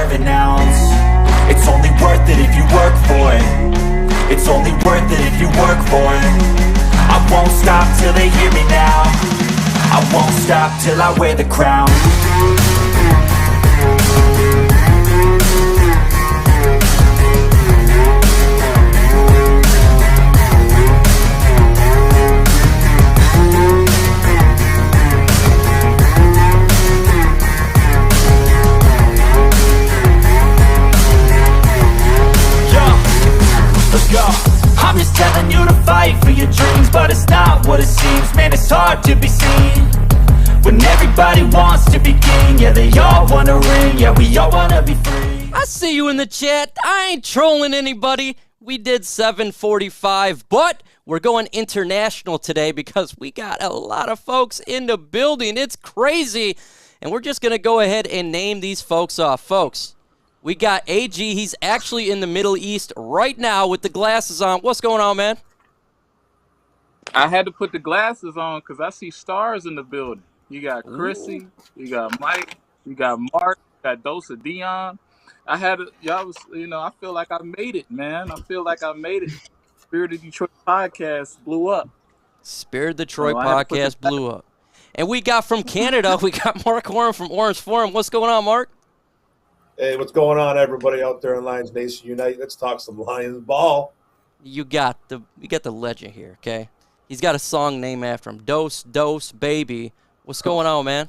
deserve an ounce. It's only worth it if you work for it. It's only worth it if you work for it. I won't stop till they hear me now. I won't stop till I wear the crown. I'm just telling you to fight for your dreams, but it's not what it seems. Man, it's hard to be seen when everybody wants to be king. Yeah, they all want a ring. Yeah, we all want to be free. I see you in the chat. I ain't trolling anybody. We did 745, but we're going international today because we got a lot of folks in the building. It's crazy. And we're just going to go ahead and name these folks off. Folks, we got AG. He's actually in the Middle East right now with the glasses on. What's going on, man? I had to put the glasses on because I see stars in the building. You got Chrissy, you got Mike, you got Mark, you got Dosa Dion. I feel like I made it, man. I feel like I made it. Spirit of Detroit podcast blew up. Spirit of Detroit podcast blew up. And we got from Canada, we got Mark Horn from Orange Forum. What's going on, Mark? Hey, what's going on, everybody out there in Lions Nation Unite? Let's talk some Lions ball. You got the legend here, okay? He's got a song named after him. Dose, baby. What's going on, man?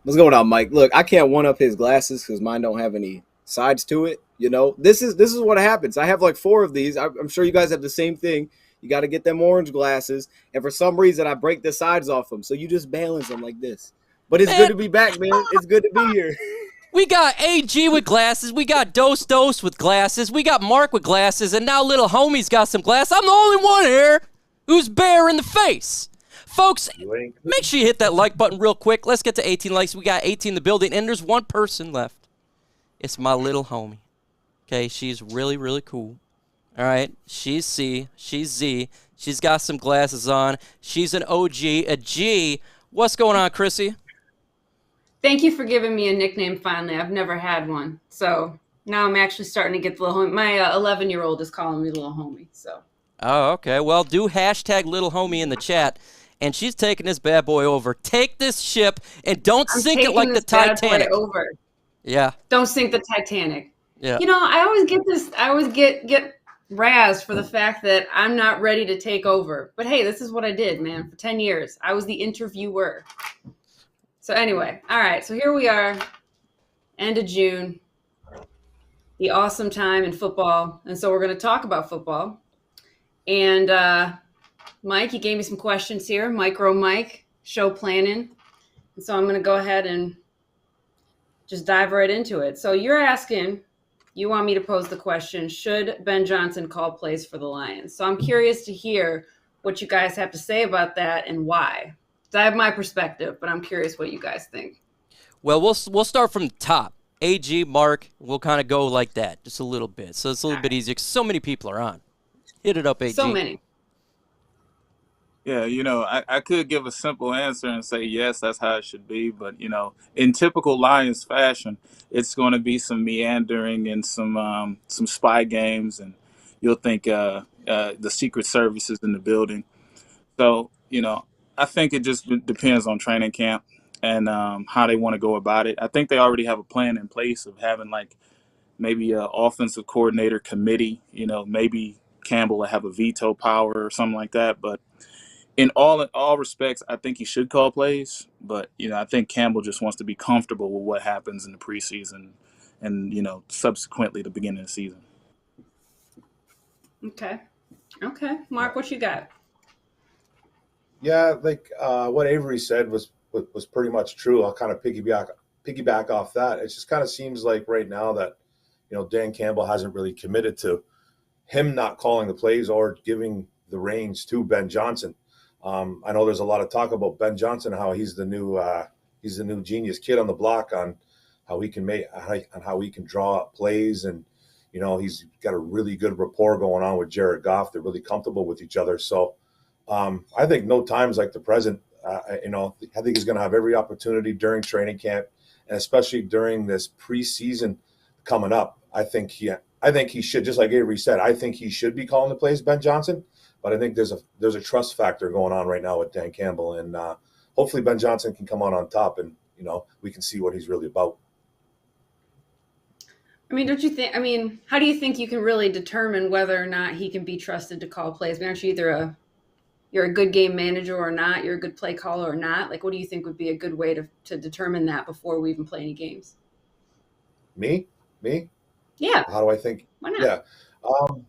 What's going on, Mike? Look, I can't one-up his glasses because mine don't have any sides to it. You know, this is what happens. I have like 4 of these. I'm sure you guys have the same thing. You got to get them orange glasses, and for some reason, I break the sides off them. So you just balance them like this. But it's good to be back, man. It's good to be here. We got AG with glasses. We got Dose with glasses. We got Mark with glasses. And now little homie's got some glasses. I'm the only one here who's bare in the face. Folks, make sure you hit that like button real quick. Let's get to 18 likes. We got 18 in the building, and there's one person left. It's my little homie. Okay, she's really, really cool. All right, she's C. She's Z. She's got some glasses on. She's an OG, a G. What's going on, Chrissy? Thank you for giving me a nickname finally. I've never had one. So now I'm actually starting to get the little homie. My 11-year-old is calling me little homie. So. Oh, okay. Well, do hashtag little homie in the chat. And she's taking this bad boy over. Take this ship and don't sink it like the Titanic. Over. Yeah. Don't sink the Titanic. Yeah. You know, I always get razzed for the fact that I'm not ready to take over. But hey, this is what I did, man. For 10 years. I was the interviewer. So anyway, all right, so here we are, end of June, the awesome time in football. And so we're going to talk about football. And Mike, you gave me some questions here, MicroMike, show planning. And so I'm going to go ahead and just dive right into it. So you're asking, you want me to pose the question, should Ben Johnson call plays for the Lions? So I'm curious to hear what you guys have to say about that and why. So I have my perspective, but I'm curious what you guys think. Well, we'll start from the top. AG, Mark, we'll kind of go like that, just a little bit. So it's a little bit easier because so many people are on. Hit it up, AG. So many. Yeah, I could give a simple answer and say, yes, that's how it should be. But, in typical Lions fashion, it's going to be some meandering and some spy games. And you'll think the Secret Service is in the building. So, I think it just depends on training camp and how they want to go about it. I think they already have a plan in place of having maybe an offensive coordinator committee. Maybe Campbell will have a veto power or something like that. But in all respects, I think he should call plays. But I think Campbell just wants to be comfortable with what happens in the preseason and subsequently the beginning of the season. Okay, Mark, what you got? Yeah, what Avery said was pretty much true. I'll kind of piggyback off that. It just kind of seems like right now that Dan Campbell hasn't really committed to him not calling the plays or giving the reins to Ben Johnson. I know there's a lot of talk about Ben Johnson, how he's the new genius kid on the block on how he can draw up plays, and he's got a really good rapport going on with Jared Goff. They're really comfortable with each other. So. I think no times like the present, I think he's going to have every opportunity during training camp and especially during this preseason coming up, I think he should, just like Avery said, I think he should be calling the plays, Ben Johnson. But I think there's a trust factor going on right now with Dan Campbell, and hopefully Ben Johnson can come on top, and we can see what he's really about. I mean, don't you think? I mean, how do you think you can really determine whether or not he can be trusted to call plays? I mean, aren't you either you're a good game manager or not? You're a good play caller or not? Like, what do you think would be a good way to determine that before we even play any games? Me? Yeah. How do I think? Why not? Yeah.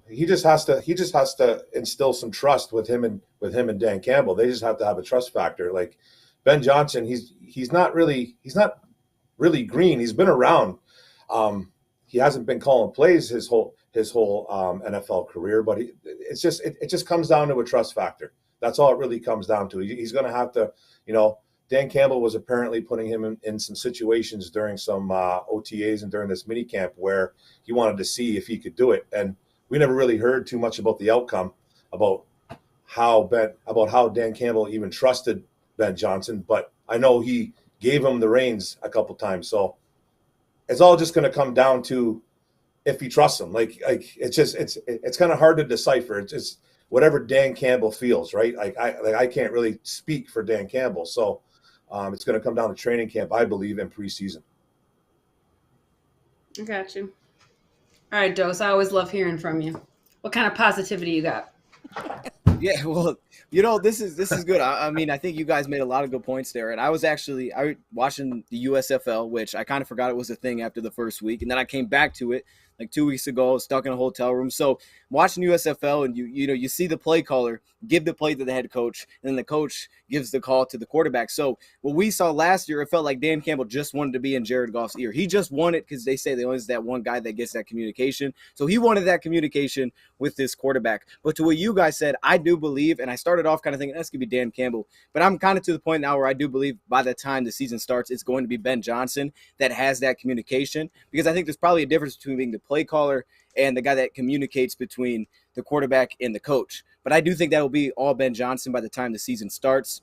He just has to instill some trust with him and Dan Campbell. They just have to have a trust factor. Like Ben Johnson, he's not really green. He's been around. He hasn't been calling plays his whole NFL career, but it just comes down to a trust factor. That's all it really comes down to. He's going to have to, Dan Campbell was apparently putting him in some situations during some OTAs and during this mini camp where he wanted to see if he could do it. And we never really heard too much about the outcome, about how Dan Campbell even trusted Ben Johnson. But I know he gave him the reins a couple times. So it's all just going to come down to if he trusts him. Like it's kind of hard to decipher. It's just whatever Dan Campbell feels, right? I can't really speak for Dan Campbell. So it's going to come down to training camp, I believe, in preseason. I got you. All right, Dose, I always love hearing from you. What kind of positivity you got? Yeah, well, this is good. I mean, I think you guys made a lot of good points there. And I was watching the USFL, which I kind of forgot it was a thing after the first week. And then I came back to it like 2 weeks ago, stuck in a hotel room. So watching USFL, and you see the play caller give the play to the head coach, and then the coach gives the call to the quarterback. So what we saw last year, it felt like Dan Campbell just wanted to be in Jared Goff's ear. He just wanted, because they say there only is that one guy that gets that communication. So he wanted that communication with this quarterback. But to what you guys said, I do believe, and I started off kind of thinking that's going to be Dan Campbell, but I'm kind of to the point now where I do believe by the time the season starts, it's going to be Ben Johnson that has that communication, because I think there's probably a difference between being the play caller and the guy that communicates between the quarterback and the coach. But I do think that will be all Ben Johnson by the time the season starts.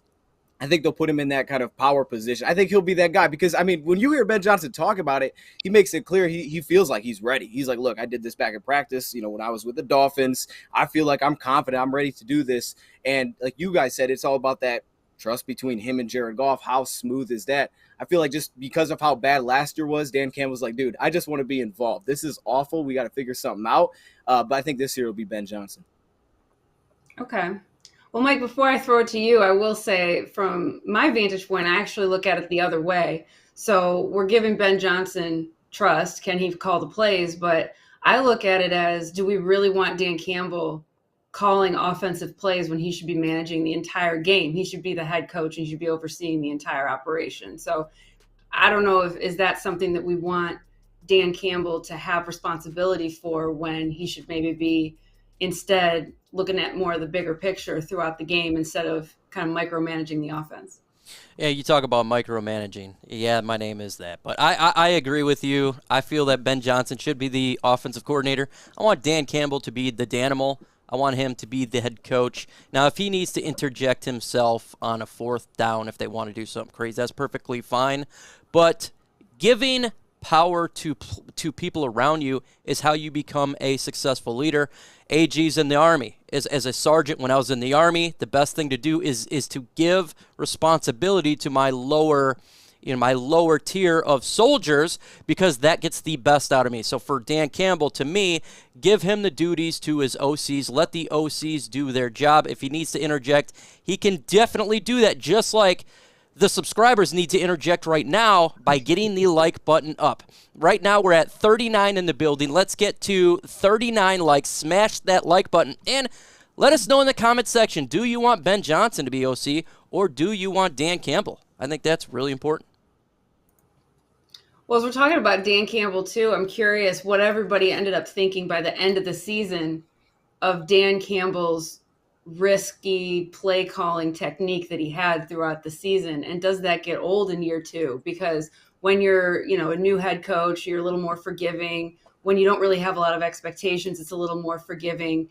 I think they'll put him in that kind of power position. I think he'll be that guy because, I mean, when you hear Ben Johnson talk about it, he makes it clear he feels like he's ready. He's like, look, I did this back in practice, when I was with the Dolphins. I feel like I'm confident. I'm ready to do this. And like you guys said, it's all about that trust between him and Jared Goff. How smooth is that? I feel like just because of how bad last year was, Dan Campbell's like, dude, I just want to be involved. This is awful. We got to figure something out. But I think this year will be Ben Johnson. Okay. Well, Mike, before I throw it to you, I will say from my vantage point, I actually look at it the other way. So we're giving Ben Johnson trust. Can he call the plays? But I look at it as, do we really want Dan Campbell calling offensive plays when he should be managing the entire game? He should be the head coach and he should be overseeing the entire operation. So I don't know is that something that we want Dan Campbell to have responsibility for when he should maybe be instead looking at more of the bigger picture throughout the game instead of kind of micromanaging the offense. Yeah, you talk about micromanaging. Yeah, my name is that. But I agree with you. I feel that Ben Johnson should be the offensive coordinator. I want Dan Campbell to be the Danimal. I want him to be the head coach. Now, if he needs to interject himself on a fourth down, if they want to do something crazy, that's perfectly fine. But giving power to people around you is how you become a successful leader. AG's in the Army. As a sergeant, when I was in the Army, the best thing to do is to give responsibility to my lower tier of soldiers, because that gets the best out of me. So for Dan Campbell, to me, give him the duties to his OCs. Let the OCs do their job. If he needs to interject, he can definitely do that, just like the subscribers need to interject right now by getting the like button up. Right now, we're at 39 in the building. Let's get to 39 likes. Smash that like button. And let us know in the comment section, do you want Ben Johnson to be OC or do you want Dan Campbell? I think that's really important. Well, as we're talking about Dan Campbell, too, I'm curious what everybody ended up thinking by the end of the season of Dan Campbell's risky play calling technique that he had throughout the season. And does that get old in year two? Because when you're, a new head coach, you're a little more forgiving. When you don't really have a lot of expectations, it's a little more forgiving.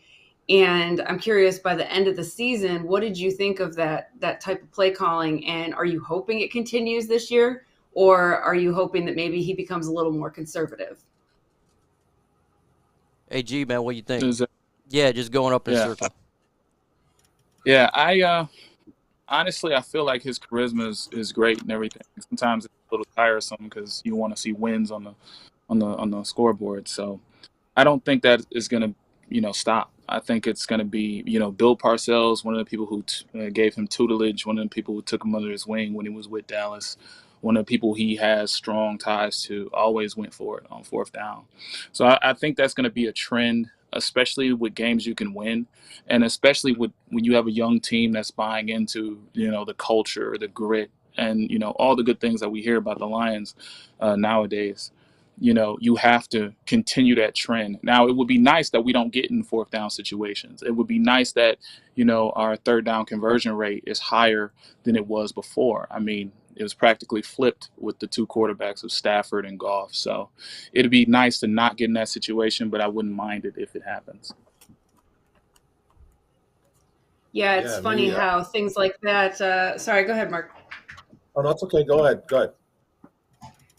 And I'm curious, by the end of the season, what did you think of that type of play calling? And are you hoping it continues this year? Or are you hoping that maybe he becomes a little more conservative? Hey, G, man, what do you think? Is that- Yeah, just going up in a yeah, circle. yeah. I honestly, I feel like his charisma is great and everything. Sometimes it's a little tiresome because you want to see wins on the scoreboard. So I don't think that is going to, stop. I think it's going to be, Bill Parcells, one of the people who gave him tutelage, one of the people who took him under his wing when he was with Dallas, one of the people he has strong ties to, always went for it on fourth down. So I think that's going to be a trend, especially with games you can win, and especially when you have a young team that's buying into, the culture, the grit, and, all the good things that we hear about the Lions nowadays. You have to continue that trend. Now, it would be nice that we don't get in fourth down situations. It would be nice that, our third down conversion rate is higher than it was before. I mean, it was practically flipped with the two quarterbacks of Stafford and Goff. So it'd be nice to not get in that situation, but I wouldn't mind it if it happens. Yeah, it's funny how things like that. Sorry, go ahead, Mark. Oh, that's okay. Go ahead.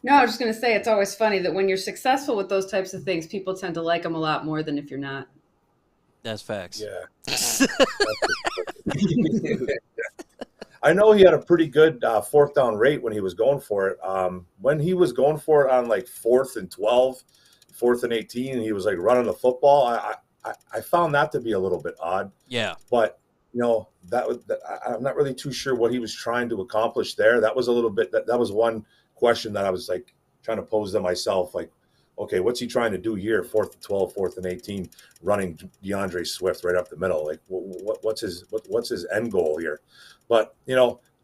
No, I was just going to say it's always funny that when you're successful with those types of things, people tend to like them a lot more than if you're not. That's facts. Yeah. I know he had a pretty good fourth down rate when he was going for it. When he was going for it on like 4th and 12, 4th and 18, and he was like running the football, I found that to be a little bit odd. Yeah. But, I'm not really too sure what he was trying to accomplish there. That was a little bit, that was one question that I was like trying to pose to myself, like, okay, what's he trying to do here? 4th and 12, 4th and 18, running DeAndre Swift right up the middle. Like, what's his end goal here? But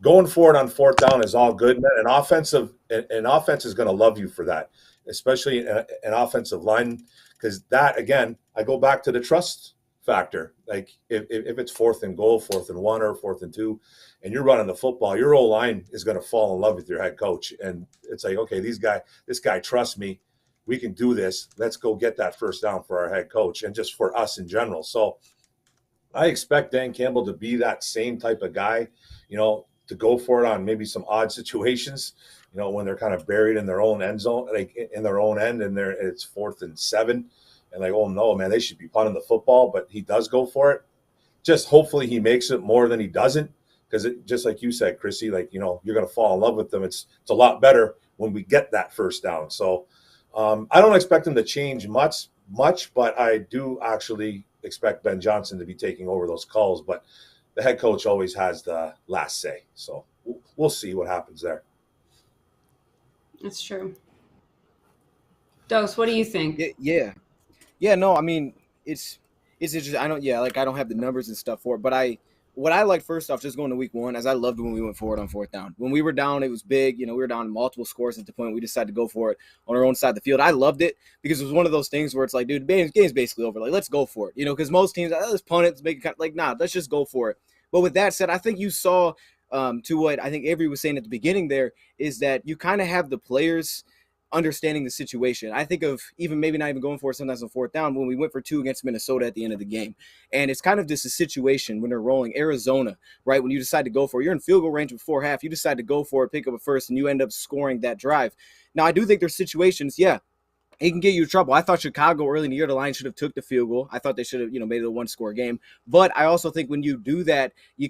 going for it on fourth down is all good. An offense is going to love you for that, especially an offensive line, because that, again, I go back to the trust factor. Like if it's 4th and goal, 4th and 1, or 4th and 2, and you're running the football, your O-line is going to fall in love with your head coach. And it's like, okay, this guy trusts me. We can do this. Let's go get that first down for our head coach and just for us in general. So I expect Dan Campbell to be that same type of guy, to go for it on maybe some odd situations, when they're kind of buried in their own end zone, like in their own end, and it's 4th and 7. And like, oh no, man, they should be punting the football, but he does go for it. Just hopefully he makes it more than he doesn't, because just like you said, Chrissy, like, you're going to fall in love with them. It's a lot better when we get that first down. So I don't expect him to change much, but I do actually expect Ben Johnson to be taking over those calls. But the head coach always has the last say. So we'll see what happens there. That's true. Dose, what do you think? Yeah, no, I mean, it's just, I don't have the numbers and stuff for it, but what I like, first off, just going to week 1, as I loved when we went forward on fourth down. When we were down, it was big. We were down multiple scores at the point we decided to go for it on our own side of the field. I loved it because it was one of those things where it's like, dude, the game's basically over. Like, let's go for it. Because most teams, let's punt it, let's make it like, nah, let's just go for it. But with that said, I think you saw, to what I think Avery was saying at the beginning there, is that you kind of have the players understanding the situation. I think of even maybe not even going for it sometimes on fourth down when we went for 2 against Minnesota at the end of the game. And it's kind of just a situation when they're rolling Arizona, right? When you decide to go for it, you're in field goal range before half, you decide to go for it, pick up a first, and you end up scoring that drive. Now, I do think there's situations, it can get you in trouble. I thought Chicago early in the year, the Lions should have took the field goal. I thought they should have, made it a 1-score game. But I also think when you do that, you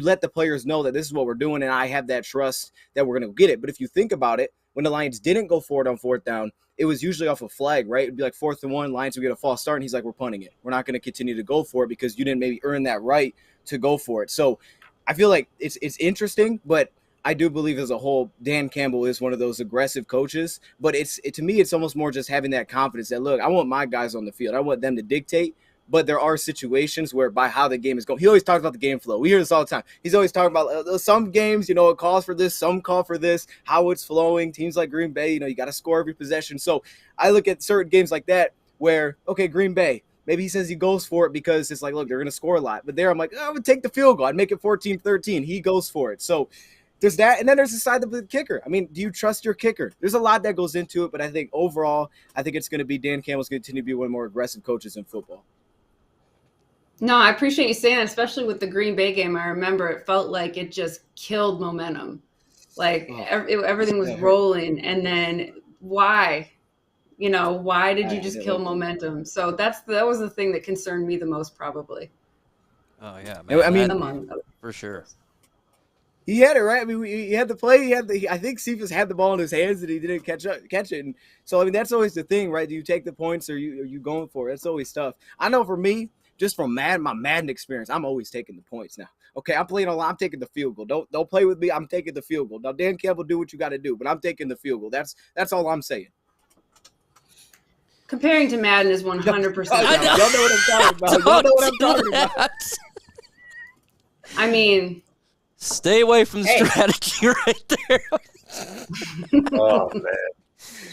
let the players know that this is what we're doing, and I have that trust that we're going to get it. But if you think about it, when the Lions didn't go for it on fourth down, it was usually off a flag, right? It'd be like 4th and 1, Lions would get a false start, and he's like, we're punting it. We're not going to continue to go for it because you didn't maybe earn that right to go for it. So I feel like it's interesting, but I do believe as a whole, Dan Campbell is one of those aggressive coaches, but to me, it's almost more just having that confidence that, look, I want my guys on the field. I want them to dictate, but there are situations where by how the game is going, he always talks about the game flow. We hear this all the time. He's always talking about some games, it calls for this, some call for this, how it's flowing. Teams like Green Bay, you got to score every possession. So I look at certain games like that where, okay, Green Bay, maybe he says he goes for it because it's like, look, they're going to score a lot. But there I'm like, I would take the field goal. I'd make it 14-13. He goes for it. So there's that. And then there's the side of the kicker. I mean, do you trust your kicker? There's a lot that goes into it. But I think overall, it's going to be Dan Campbell's going to continue to be one of the more aggressive coaches in football. No, I appreciate you saying that, especially with the Green Bay game. I remember it felt like it just killed momentum. Like everything was that hurt. rolling, and then why? Why did you I just didn't kill like that. momentum? So that was the thing that concerned me the most, probably. Oh yeah, I man. mean, Among others. For sure. he had it right. I mean, he had the play. I think Cephas had the ball in his hands and he didn't catch it. And so I mean, that's always the thing, right? Do you take the points or are you going for it? That's always tough. I know for me, just from my Madden experience, I'm always taking the points now. Okay, I'm playing a lot. I'm taking the field goal. Don't play with me. I'm taking the field goal. Now, Dan Campbell, do what you got to do, but I'm taking the field goal. That's all I'm saying. Comparing to Madden is 100%. Y'all know what I'm talking about. Y'all know what I'm talking about. I mean, stay away from the strategy right there. Oh man,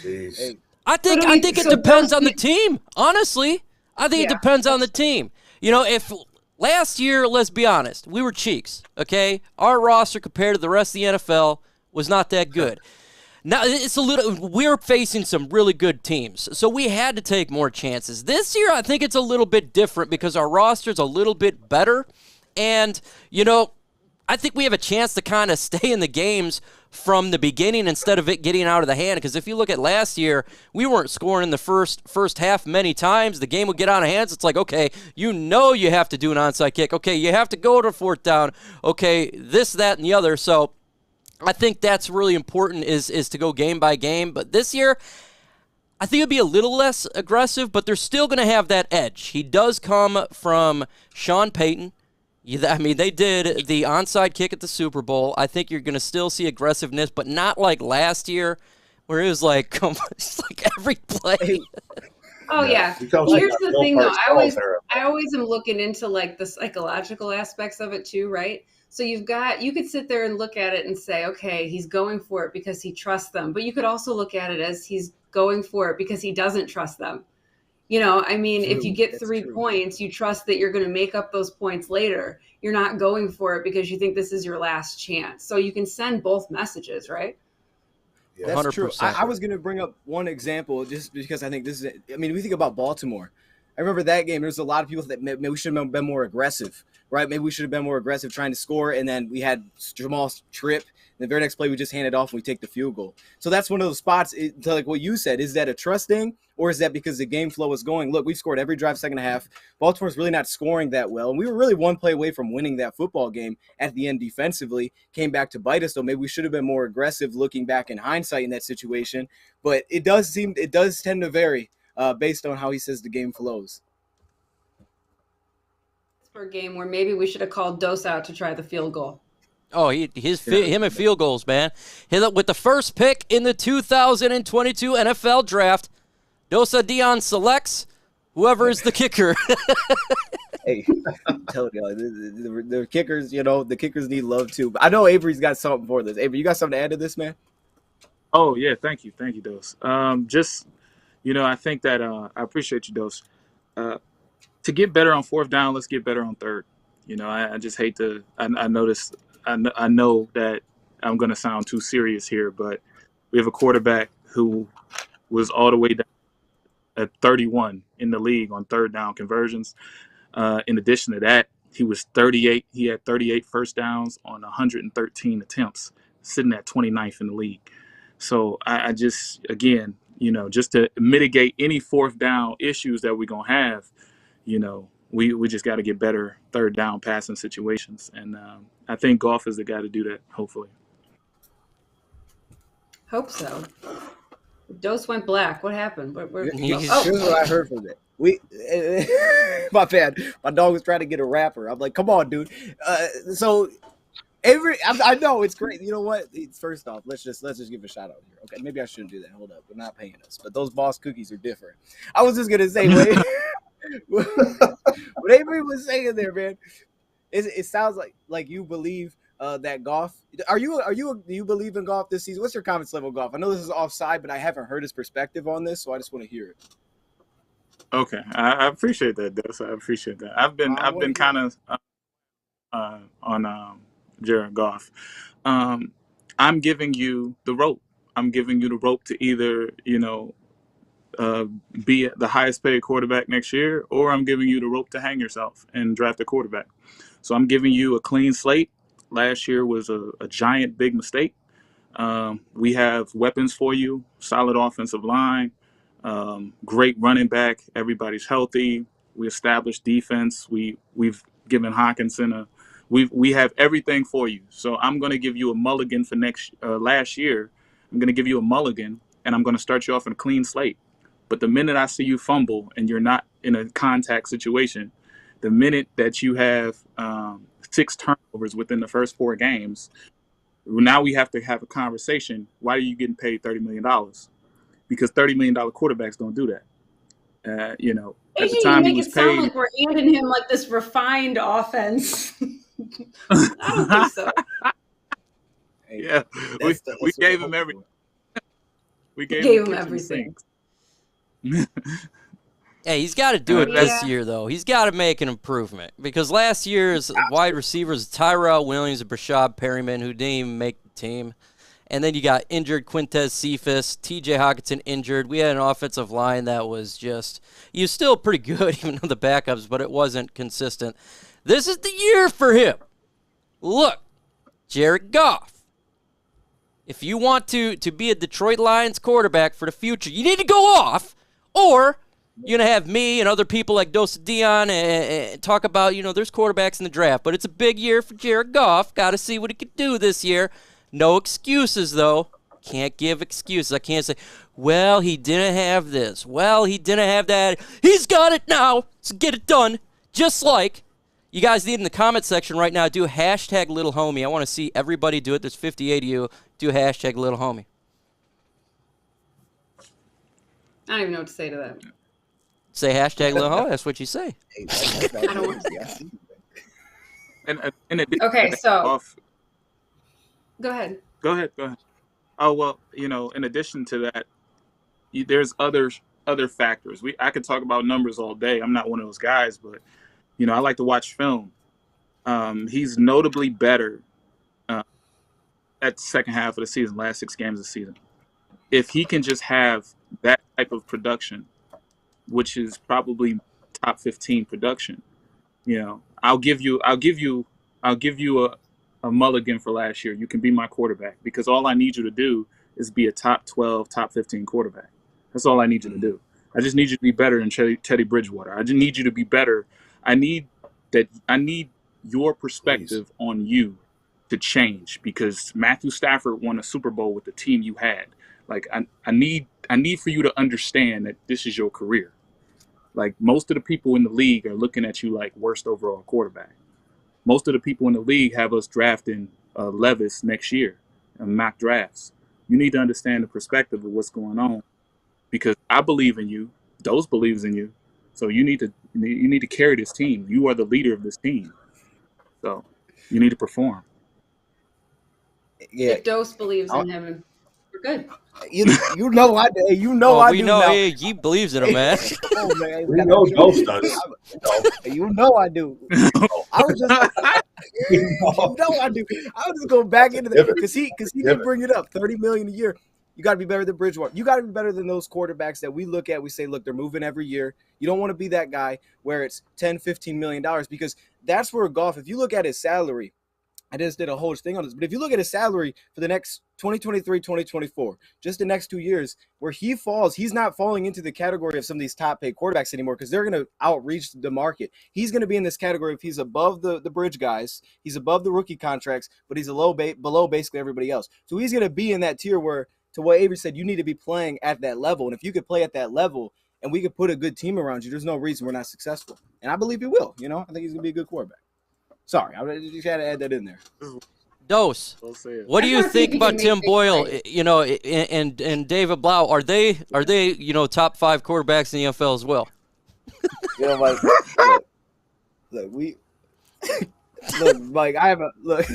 jeez. Hey, I think it depends on the team. Honestly, I think it depends on the team. If last year, let's be honest, we were cheeks. Okay, our roster compared to the rest of the NFL was not that good. Now we're facing some really good teams, so we had to take more chances. This year, I think it's a little bit different because our roster's a little bit better, and I think we have a chance to kind of stay in the games from the beginning instead of it getting out of the hand. Because if you look at last year, we weren't scoring in the first half many times. The game would get out of hands. It's like, okay, you have to do an onside kick. Okay, you have to go to fourth down. Okay, this, that, and the other. So I think that's really important is to go game by game. But this year, I think it'd be a little less aggressive, but they're still going to have that edge. He does come from Sean Payton. I mean, they did the onside kick at the Super Bowl. I think you're going to still see aggressiveness, but not like last year where it was like, it's like every play. Oh yeah. Here's the thing though. I always am looking into like the psychological aspects of it too, right? So you could sit there and look at it and say, okay, he's going for it because he trusts them. But you could also look at it as he's going for it because he doesn't trust them. I mean, if you get 3 points, you trust that you're going to make up those points later. You're not going for it because you think this is your last chance. So you can send both messages, right? Yeah, that's 100%. True. I was going to bring up one example just because I think this is – I mean, we think about Baltimore. I remember that game. There's a lot of people that maybe we should have been more aggressive, right? Maybe we should have been more aggressive trying to score, and then we had Jamal's trip. The very next play, we just hand it off and we take the field goal. So that's one of those spots, like what you said, is that a trust thing or is that because the game flow is going? Look, we've scored every drive second half. Baltimore's really not scoring that well. And we were really one play away from winning that football game at the end defensively. Came back to bite us, though. Maybe we should have been more aggressive looking back in hindsight in that situation. But it does tend to vary based on how he says the game flows. For a game where maybe we should have called Dose out to try the field goal. Oh, him and field goals, man. With the first pick in the 2022 NFL Draft, Dosa Dion selects whoever is the kicker. Hey, I'm telling you, the kickers, the kickers need love too. But I know Avery's got something for this. Avery, you got something to add to this, man? Oh, yeah, thank you, Dose. I think that I appreciate you, Dose. To get better on fourth down, let's get better on third. I just hate to – I noticed – I know that I'm going to sound too serious here, but we have a quarterback who was all the way down at 31 in the league on third down conversions. In addition to that, he was 38. He had 38 first downs on 113 attempts, sitting at 29th in the league. So I just, again, just to mitigate any fourth down issues that we're going to have, we just got to get better third down passing situations. And I think Goff is the guy to do that, hopefully. Hope so. Dose went black. What happened? Here's what I heard from it. My bad. My dog was trying to get a rapper. I'm like, come on, dude. So I know it's great. You know what? First off, let's just give a shout out here. Okay, maybe I shouldn't do that. Hold up. They're not paying us. But those Boss cookies are different. I was just going to say, what Avery was saying there, man, it sounds like you believe that Goff. Do you believe in Goff this season? What's your confidence level, Goff? I know this is offside, but I haven't heard his perspective on this, so I just want to hear it. Okay, I appreciate that, Des. I appreciate that. I've been kind of on Jared Goff. I'm giving you the rope. I'm giving you the rope to either be the highest paid quarterback next year, or I'm giving you the rope to hang yourself and draft a quarterback. So I'm giving you a clean slate. Last year was a giant big mistake. We have weapons for you, solid offensive line, great running back. Everybody's healthy. We established defense. We've given Hawkinson we have everything for you. So I'm going to give you a mulligan for last year. I'm going to give you a mulligan, and I'm going to start you off in a clean slate. But the minute I see you fumble and you're not in a contact situation, the minute that you have 6 turnovers within the first 4 games, now we have to have a conversation. Why are you getting paid $30 million? Because $30 million quarterbacks don't do that. At the time you he make was it sound paid. like we're handing him like this refined offense. I don't think so. Yeah, we gave him everything. We gave him everything. Hey, he's got to do it this year, though. He's got to make an improvement because last year's wide receivers, Tyrell Williams and Brashad Perryman, who didn't even make the team. And then you got injured Quintez Cephas, TJ Hawkinson injured. We had an offensive line that was he was still pretty good, even though the backups, but it wasn't consistent. This is the year for him. Look, Jared Goff. If you want to be a Detroit Lions quarterback for the future, you need to go off, or you're going to have me and other people like Dos Dion and talk about, there's quarterbacks in the draft. But it's a big year for Jared Goff. Got to see what he can do this year. No excuses, though. Can't give excuses. I can't say, well, he didn't have this. Well, he didn't have that. He's got it now, so get it done. Just like you guys need in the comment section right now, do hashtag little homie. I want to see everybody do it. There's 58 of you. Do hashtag little homie. I don't even know what to say to that. Say hashtag little homie. That's what you say. I don't want to say that. Okay, so go ahead. Go ahead. Oh, well, in addition to that, there's other factors. I could talk about numbers all day. I'm not one of those guys, but I like to watch film. He's notably better at the second half of the season, last 6 games of the season. If he can just have that type of production, which is probably top 15 production, I'll give you a mulligan for last year. You can be my quarterback because all I need you to do is be a top 12, top 15 quarterback. That's all I need you to do. I just need you to be better than Teddy Bridgewater. I just need you to be better. I need your perspective on you to change because Matthew Stafford won a Super Bowl with the team you had. Like I need for you to understand that this is your career. Like most of the people in the league are looking at you like worst overall quarterback. Most of the people in the league have us drafting Levis next year in mock drafts. You need to understand the perspective of what's going on because I believe in you. Dose believes in you. So you need to carry this team. You are the leader of this team. So you need to perform. Yeah. If Dose believes in him, we're good. You know I do. We know he believes in him, man. Oh, man. We know Dose does. You know I do. I was just I do. I was just going back into that because he did bring it up. $30 million a year. You got to be better than Bridgewater. You got to be better than those quarterbacks that we look at. We say, look, they're moving every year. You don't want to be that guy where it's $10, $15 million because that's where Goff, if you look at his salary, I just did a whole thing on this, but if you look at his salary for the next 2023, 2024, just the next 2 years, where he falls, he's not falling into the category of some of these top paid quarterbacks anymore because they're going to outreach the market. He's going to be in this category if he's above the bridge guys, he's above the rookie contracts, but he's below basically everybody else. So he's going to be in that tier where, to what Avery said, you need to be playing at that level. And if you could play at that level and we could put a good team around you, there's no reason we're not successful. And I believe he will. I think he's going to be a good quarterback. Sorry, I just had to add that in there. Dose, what do you think about Tim Boyle? And David Blau, are they top 5 quarterbacks in the NFL as well? Look, Mike, I have a look.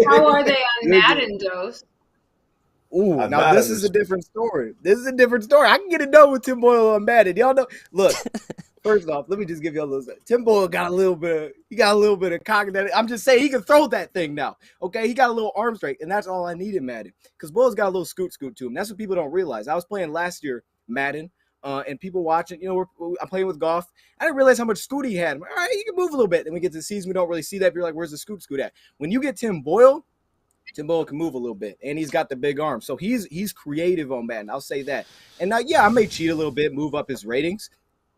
How are they on Madden, Dose? Ooh, now this is a different story. I can get it done with Tim Boyle on Madden. Y'all know. Look. First off, let me just give you a little. Tim Boyle got a little bit of cock. I'm just saying he can throw that thing now. Okay, he got a little arm strength, and that's all I need in Madden. Because Boyle's got a little scoot to him. That's what people don't realize. I was playing last year Madden, and people watching. I'm playing with Goff. I didn't realize how much scoot he had. I'm like, all right, he can move a little bit. Then we get to the season, we don't really see that. You're like, where's the scoot at? When you get Tim Boyle, Tim Boyle can move a little bit, and he's got the big arm. So he's creative on Madden. I'll say that. And now, yeah, I may cheat a little bit, move up his ratings.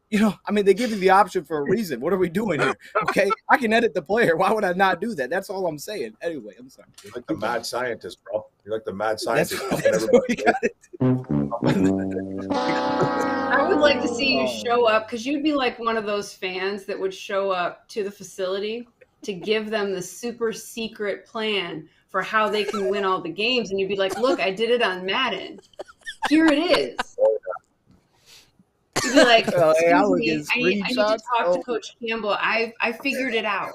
You know, I mean, they give you the option for a reason. What are we doing here? Okay, I can edit the player. Why would I not do that? That's all I'm saying. Anyway, I'm sorry. You're like the mad scientist, bro. You're like the mad scientist. That's what we got it. I would like to see you show up, because you'd be like one of those fans that would show up to the facility to give them the super secret plan for how they can win all the games. And you'd be like, look, I did it on Madden. Here it is. You'd be like, Hey, I excuse me, I need to talk to Coach Campbell. I figured it out.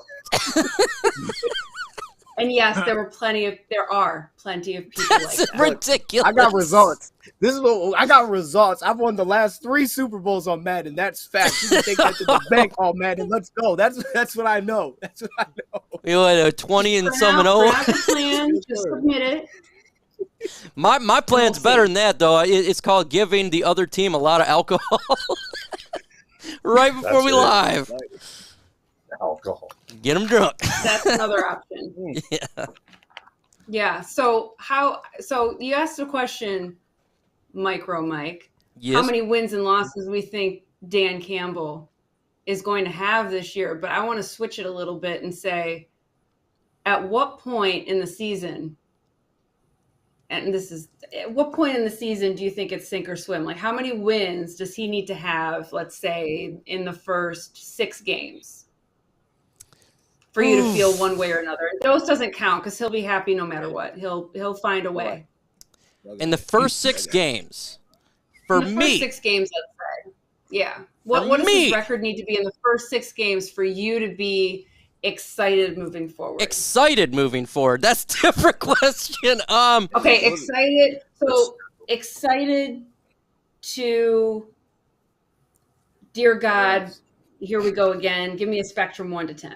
And yes, there are plenty of people like that. Ridiculous. I got results. This is what I got results. I've won the last 3 Super Bowls on Madden. That's fact. You can take that to the bank on Madden. Let's go. That's what I know. That's what I know. You had a 20 and some and 0. Plan, just submit it. My plan's better than that, though. It's called giving the other team a lot of alcohol right before we live. Alcohol. Get them drunk. That's another option. Yeah. Yeah. So you asked a question, MicroMike. Yes. How many wins and losses we think Dan Campbell is going to have this year? But I want to switch it a little bit and say, at what point in the season? And at what point in the season do you think it's sink or swim? Like, how many wins does he need to have, let's say, in the first 6 games for you to feel one way or another? And Dose doesn't count because he'll be happy no matter what. He'll find a way. In the first 6 games, for in the me. First 6 games, let's say. Yeah. What does his record need to be in the first 6 games for you to be excited moving forward? Excited moving forward. That's a different question. Okay, excited. So excited to, dear God, here we go again. Give me a spectrum 1 to 10.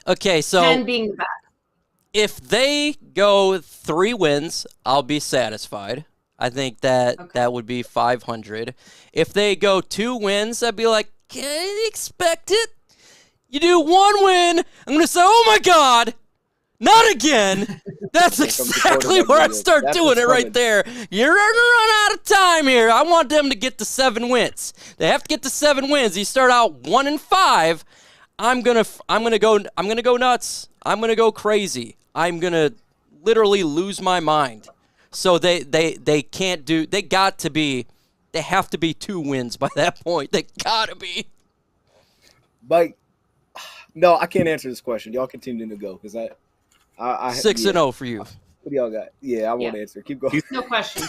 Okay, so 10 being the best. If they go 3 wins, I'll be satisfied. I think that would be 500. If they go 2 wins, I'd be like, can I expect it? You do 1 win, I'm going to say, oh my God, not again. That's exactly where I start doing it right there. You're going to run out of time here. I want them to get to 7 wins. They have to get to 7 wins. You start out 1-5. I'm gonna go nuts. I'm gonna go crazy. I'm gonna literally lose my mind. So they can't do. They have to be 2 wins by that point. They gotta be. But no, I can't answer this question. Y'all continue to go because I 6-0 for you. What do y'all got? Yeah, I won't answer. Keep going. No question.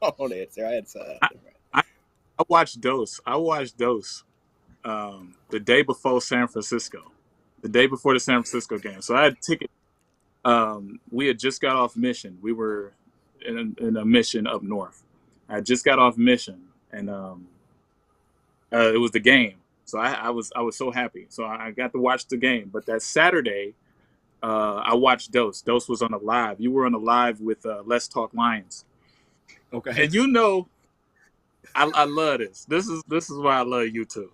I won't answer. I had I watched Dose. The day before San Francisco, the day before the San Francisco game. So I had a ticket. We had just got off mission. We were in a mission up north. I just got off mission, and it was the game. So I was so happy. So I got to watch the game. But that Saturday, I watched Dose. Dose was on a live. You were on a live with Let's Talk Lions. Okay. And you know, I love this. This is why I love you too.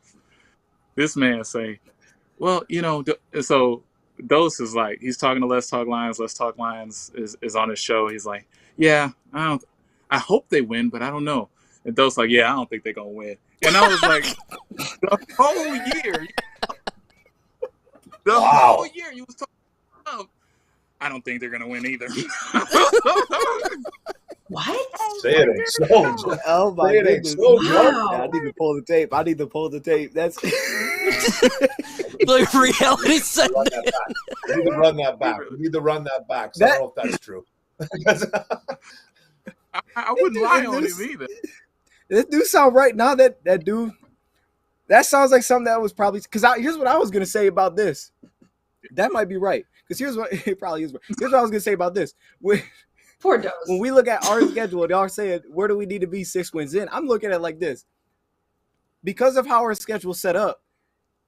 This man say, well, you know, so Dose is like, he's talking to Let's Talk Lions. Let's Talk Lions is on his show. He's like, yeah, I hope they win, but I don't know. And Dose like, yeah, I don't think they're going to win. And I was like, the whole year, whole year you was talking about, I don't think they're going to win either. What? Say it ain't so. Oh my goodness! Wow. I need to pull the tape. That's Like reality set. You need to run that back. You need to run that back. So I don't know if that's true. I wouldn't lie on him either. This do sound right now. That dude. That sounds like something that was probably because here's what I was gonna say about this. That might be right because here's what it probably is. Here's what I was gonna say about this. Poor Dose. When we look at our schedule, y'all saying, where do we need to be 6 wins in? I'm looking at it like this. Because of how our schedule's set up,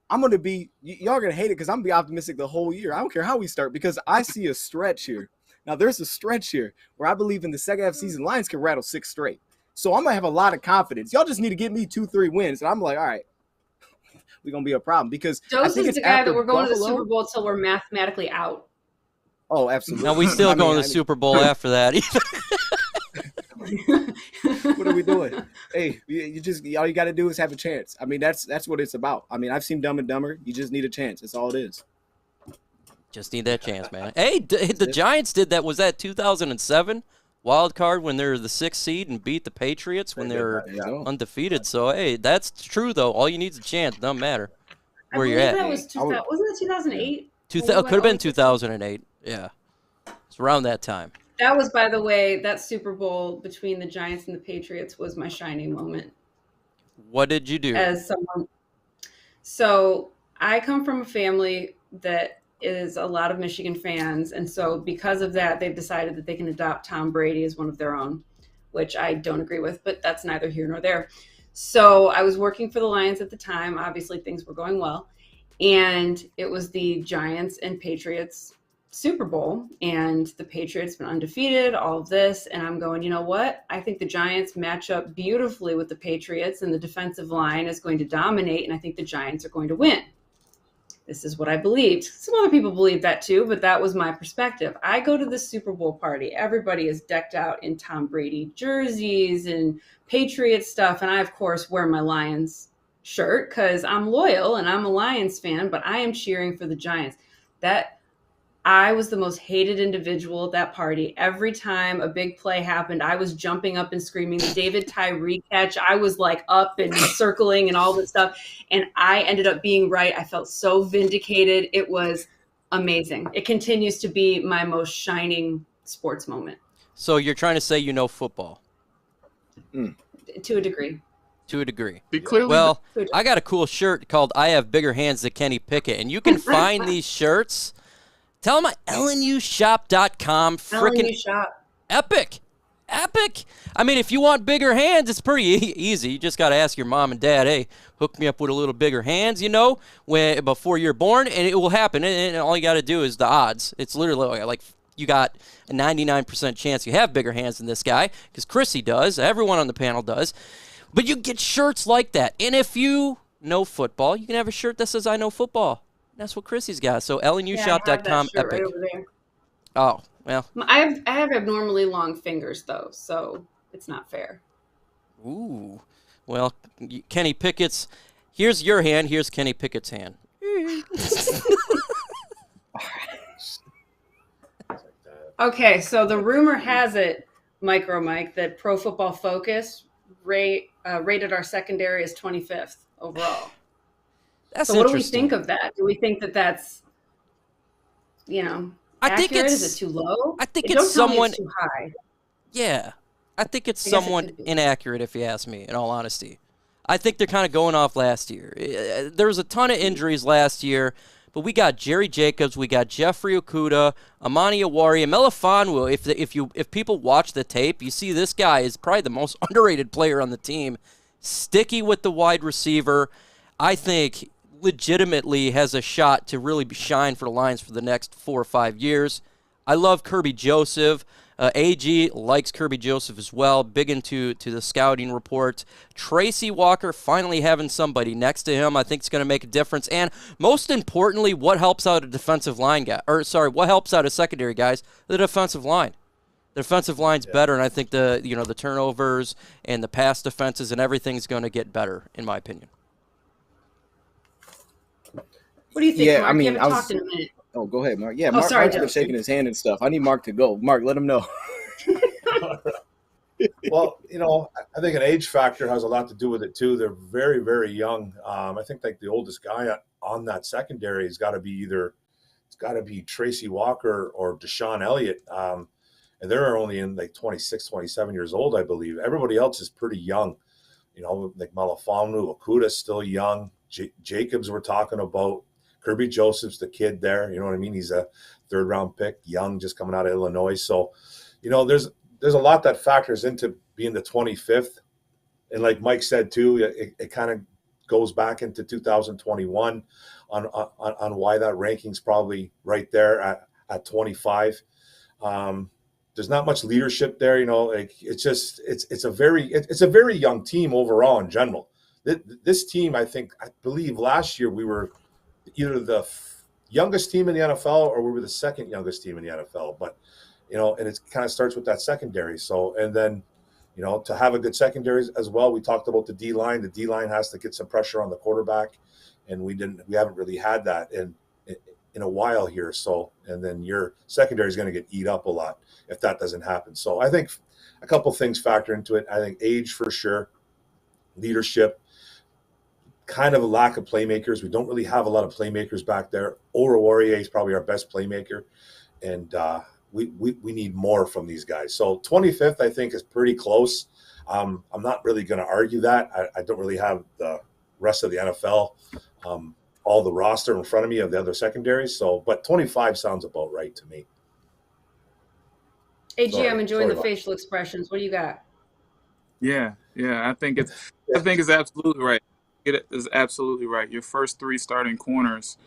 I'm going to be, y'all are going to hate it because I'm going to be optimistic the whole year. I don't care how we start because I see a stretch here. Now, there's a stretch here where I believe in the second half season, Lions can rattle 6 straight. So I'm going to have a lot of confidence. Y'all just need to get me 2-3 wins. And I'm like, all right, we're going to be a problem because Dose I think is it's the guy after that we're going to the Buffalo. Super Bowl until we're mathematically out. Oh, absolutely. Now we still go to the Super Bowl after that. What are we doing? Hey, you just all you got to do is have a chance. I mean, that's what it's about. I mean, I've seen Dumb and Dumber. You just need a chance. That's all it is. Just need that chance, man. Hey, the Giants did that. Was that 2007 wild card when they were the 6th seed and beat the Patriots when they were undefeated? So hey, that's true though. All you need is a chance. Doesn't matter where you're at. That was wasn't it 2008? Could have been 2008. Yeah, it's around that time. That was, by the way, that Super Bowl between the Giants and the Patriots was my shining moment. What did you do? As someone, so I come from a family that is a lot of Michigan fans, and so because of that, they've decided that they can adopt Tom Brady as one of their own, which I don't agree with, but that's neither here nor there. So I was working for the Lions at the time. Obviously, things were going well, and it was the Giants and Patriots Super Bowl, and the Patriots been undefeated, all of this, and I'm going, you know what? I think the Giants match up beautifully with the Patriots, and the defensive line is going to dominate, and I think the Giants are going to win. This is what I believed. Some other people believe that too, but that was my perspective. I go to the Super Bowl party. Everybody is decked out in Tom Brady jerseys and Patriots stuff, and I, of course, wear my Lions shirt because I'm loyal and I'm a Lions fan, but I am cheering for the Giants. I was the most hated individual at that party. Every time a big play happened, I was jumping up and screaming. The David Tyree catch, I was like up and circling and all this stuff. And I ended up being right. I felt so vindicated. It was amazing. It continues to be my most shining sports moment. So you're trying to say you know football? To a degree. To a degree. Well, I got a cool shirt called I Have Bigger Hands Than Kenny Pickett. And you can find these shirts. Tell them at LNUshop.com. LNU Shop. Epic. I mean, if you want bigger hands, it's pretty easy. You just got to ask your mom and dad, hey, hook me up with a little bigger hands, before you're born, and it will happen. And all you got to do is the odds. It's literally like you got a 99% chance you have bigger hands than this guy, because Chrissy does. Everyone on the panel does. But you get shirts like that. And if you know football, you can have a shirt that says I know football. That's what Chrissy's got. So LNUshop.com. Yeah, epic. right over there. Oh, well. I have abnormally long fingers, though, so it's not fair. Ooh. Well, Kenny Pickett's. Here's your hand. Here's Kenny Pickett's hand. Okay, so the rumor has it, MicroMike, that Pro Football Focus rated our secondary as 25th overall. That's so what do we think of that? Do we think that that's, accurate? Is it too low? I think it's somewhat too high. Yeah. I think it's somewhat inaccurate, if you ask me, in all honesty. I think they're kind of going off last year. There was a ton of injuries last year, but we got Jerry Jacobs, we got Jeffrey Okudah, Amani Awari, and Melifonwu. If people watch the tape, you see this guy is probably the most underrated player on the team. Sticky with the wide receiver. I think legitimately has a shot to really shine for the Lions for the next 4 or 5 years. I love Kirby Joseph. AG likes Kirby Joseph as well. Big into the scouting report. Tracy Walker finally having somebody next to him, I think it's going to make a difference. And most importantly, what helps out a defensive line guy? What helps out a secondary guys? The defensive line. The defensive line's better, and I think the turnovers and the pass defenses and everything's going to get better, in my opinion. What do you think, Mark? You haven't talked in a minute. Oh, go ahead, Mark. Yeah, Mark's been shaking his hand and stuff. I need Mark to go. Mark, let him know. Well, I think an age factor has a lot to do with it too. They're very, very young. I think like the oldest guy on that secondary has got to be Tracy Walker or Deshaun Elliott. And they're only in like 26, 27 years old, I believe. Everybody else is pretty young. Like Melifonwu, Okudah's still young. Jacobs we're talking about. Kirby Joseph's the kid there. You know what I mean? He's a 3rd-round pick, young, just coming out of Illinois. So, there's a lot that factors into being the 25th. And like Mike said, too, it kind of goes back into 2021 on why that ranking's probably right there at 25. There's not much leadership there. It's a very young team overall in general. This team, I believe last year we were either the youngest team in the NFL, or we were the second youngest team in the NFL. But, and it kind of starts with that secondary. So, and then, to have a good secondary as well, we talked about the D-line. The D-line has to get some pressure on the quarterback, and we haven't really had that in a while here. So, and then your secondary is going to get eat up a lot if that doesn't happen. So I think a couple things factor into it. I think age for sure, leadership, kind of a lack of playmakers. We don't really have a lot of playmakers back there. Oruwariye is probably our best playmaker, and we need more from these guys. So 25th, I think, is pretty close. I'm not really going to argue that. I don't really have the rest of the NFL, all the roster in front of me of the other secondaries. So, but 25 sounds about right to me. AG, I'm enjoying the facial expressions. What do you got? Yeah, I think it's absolutely right. It is absolutely right. Your first three starting corners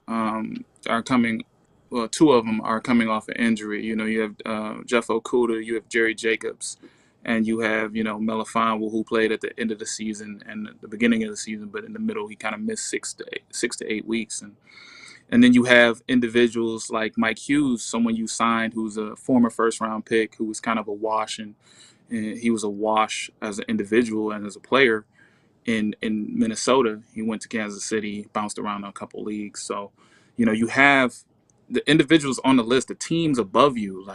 are coming. Well, two of them are coming off an injury. You have Jeff Okudah, you have Jerry Jacobs, and you have Melifonwu, who played at the end of the season and the beginning of the season, but in the middle he kind of missed 6 to 8 weeks. And then you have individuals like Mike Hughes, someone you signed who's a former first-round pick, who was kind of a wash, and he was a wash as an individual and as a player in Minnesota. He went to Kansas City, bounced around a couple leagues. So, you have the individuals on the list, the teams above you,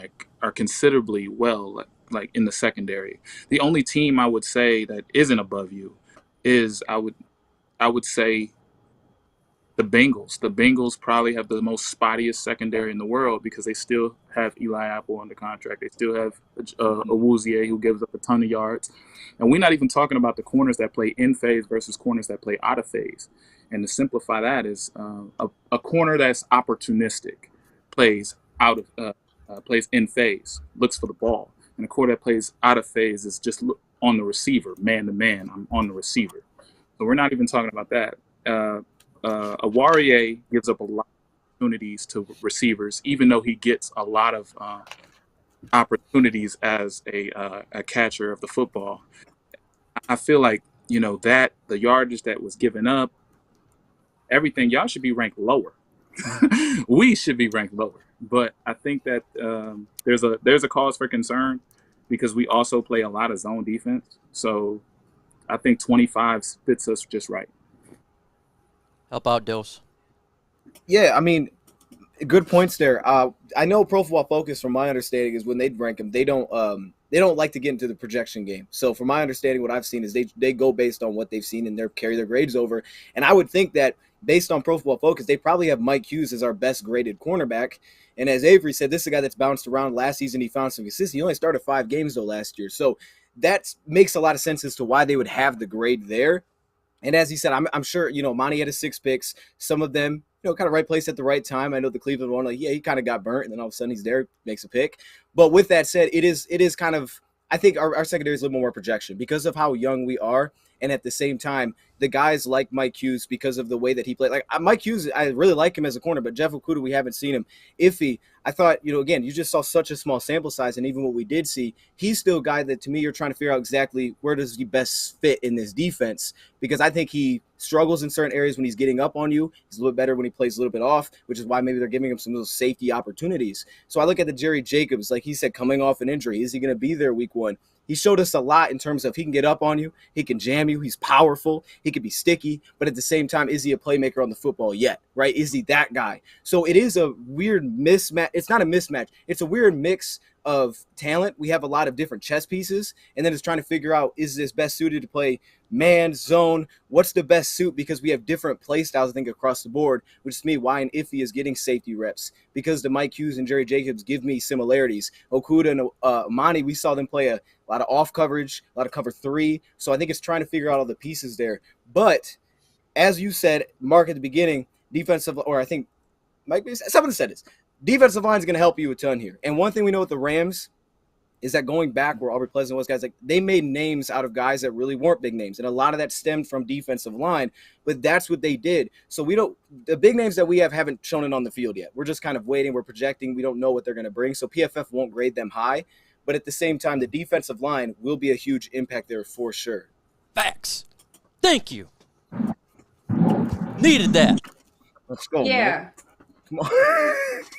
are considerably like in the secondary. The only team I would say that isn't above you is I would say the Bengals. The Bengals probably have the most spottiest secondary in the world because they still have Eli Apple under contract. They still have Awuzie, who gives up a ton of yards. And we're not even talking about the corners that play in phase versus corners that play out of phase. And to simplify that is a corner that's opportunistic plays plays in phase, looks for the ball. And a corner that plays out of phase is just on the receiver, man to man. I'm on the receiver. So we're not even talking about that. Awariye gives up a lot of opportunities to receivers, even though he gets a lot of opportunities as a catcher of the football. I feel like, that the yardage that was given up, everything, y'all should be ranked lower. We should be ranked lower. But I think that there's a cause for concern because we also play a lot of zone defense. So I think 25 fits us just right. Help out, Dose. Yeah, I mean, good points there. I know Pro Football Focus, from my understanding, is when they rank them, they don't like to get into the projection game. So from my understanding, what I've seen is they go based on what they've seen and they carry their grades over. And I would think that based on Pro Football Focus, they probably have Mike Hughes as our best graded cornerback. And as Avery said, this is a guy that's bounced around. Last season, he found some consistency. He only started 5 games, though, last year. So that makes a lot of sense as to why they would have the grade there. And as he said, I'm sure, Monty had his 6 picks. Some of them, kind of right place at the right time. I know the Cleveland one, he kind of got burnt, and then all of a sudden he's there, makes a pick. But with that said, it is kind of, I think our secondary is a little more projection because of how young we are. And at the same time, the guys like Mike Hughes, because of the way that he played, Mike Hughes, I really like him as a corner, but Jeff Okudah, we haven't seen him iffy. I thought, again, you just saw such a small sample size, and even what we did see, he's still a guy that, to me, you're trying to figure out exactly where does he best fit in this defense, because I think he struggles in certain areas when he's getting up on you. He's a little bit better when he plays a little bit off, which is why maybe they're giving him some of those safety opportunities. So I look at the Jerry Jacobs, like he said, coming off an injury. Is he going to be there week 1? He showed us a lot in terms of he can get up on you, he can jam you, he's powerful, he can be sticky, but at the same time, is he a playmaker on the football yet, right? Is he that guy? So it is a weird mismatch. It's not a mismatch. It's a weird mix of talent. We have a lot of different chess pieces, and then it's trying to figure out, is this best suited to play man, zone? What's the best suit? Because we have different play styles, I think, across the board, which is to me why an Iffy is getting safety reps, because the Mike Hughes and Jerry Jacobs give me similarities. Okudah and Amani, we saw them play a lot of off coverage, a lot of cover 3. So I think it's trying to figure out all the pieces there. But as you said, Mark, at the beginning, defensive, or I think Mike, someone said this, defensive line is going to help you a ton here. And one thing we know with the Rams is that going back where Aubrey Pleasant was, guys, they made names out of guys that really weren't big names. And a lot of that stemmed from defensive line, but that's what they did. So the big names that we haven't shown it on the field yet. We're just kind of waiting. We're projecting. We don't know what they're going to bring. So PFF won't grade them high. But at the same time, the defensive line will be a huge impact there for sure. Facts. Thank you. Needed that. Let's go. Yeah. Man. Come on.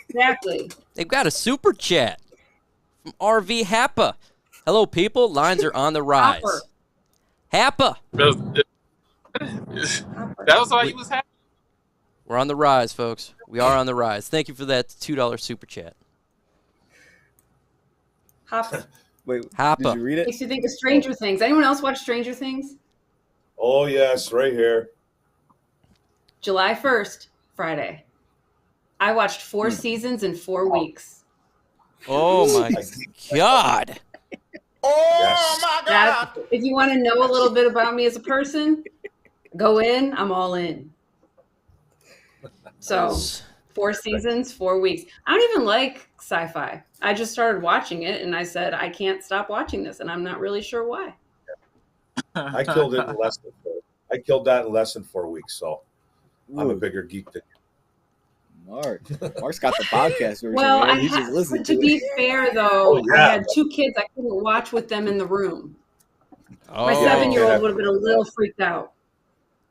Exactly. They've got a super chat from RV Happa. Hello, people. Lines are on the rise. Happa. That was why you was happy. We're on the rise, folks. We are on the rise. Thank you for that $2 super chat. Wait, Happa. did you read it? Makes you think of Stranger Things. Anyone else watch Stranger Things? Oh, yes, right here. July 1st, Friday. I watched 4 seasons in 4 weeks. Oh, my God. Yes. If you want to know a little bit about me as a person, go in. I'm all in. So 4 seasons, 4 weeks. I don't even like sci-fi. I just started watching it, and I said, I can't stop watching this, and I'm not really sure why. I killed it in less than 4. I killed that in less than 4 weeks, so I'm a bigger geek than you. Mark's got the podcast version. Well, man. He's just listening to be fair, though, Oh, yeah. I had 2 kids. I couldn't watch with them in the room. My Oh. 7-year-old would have been a little freaked out.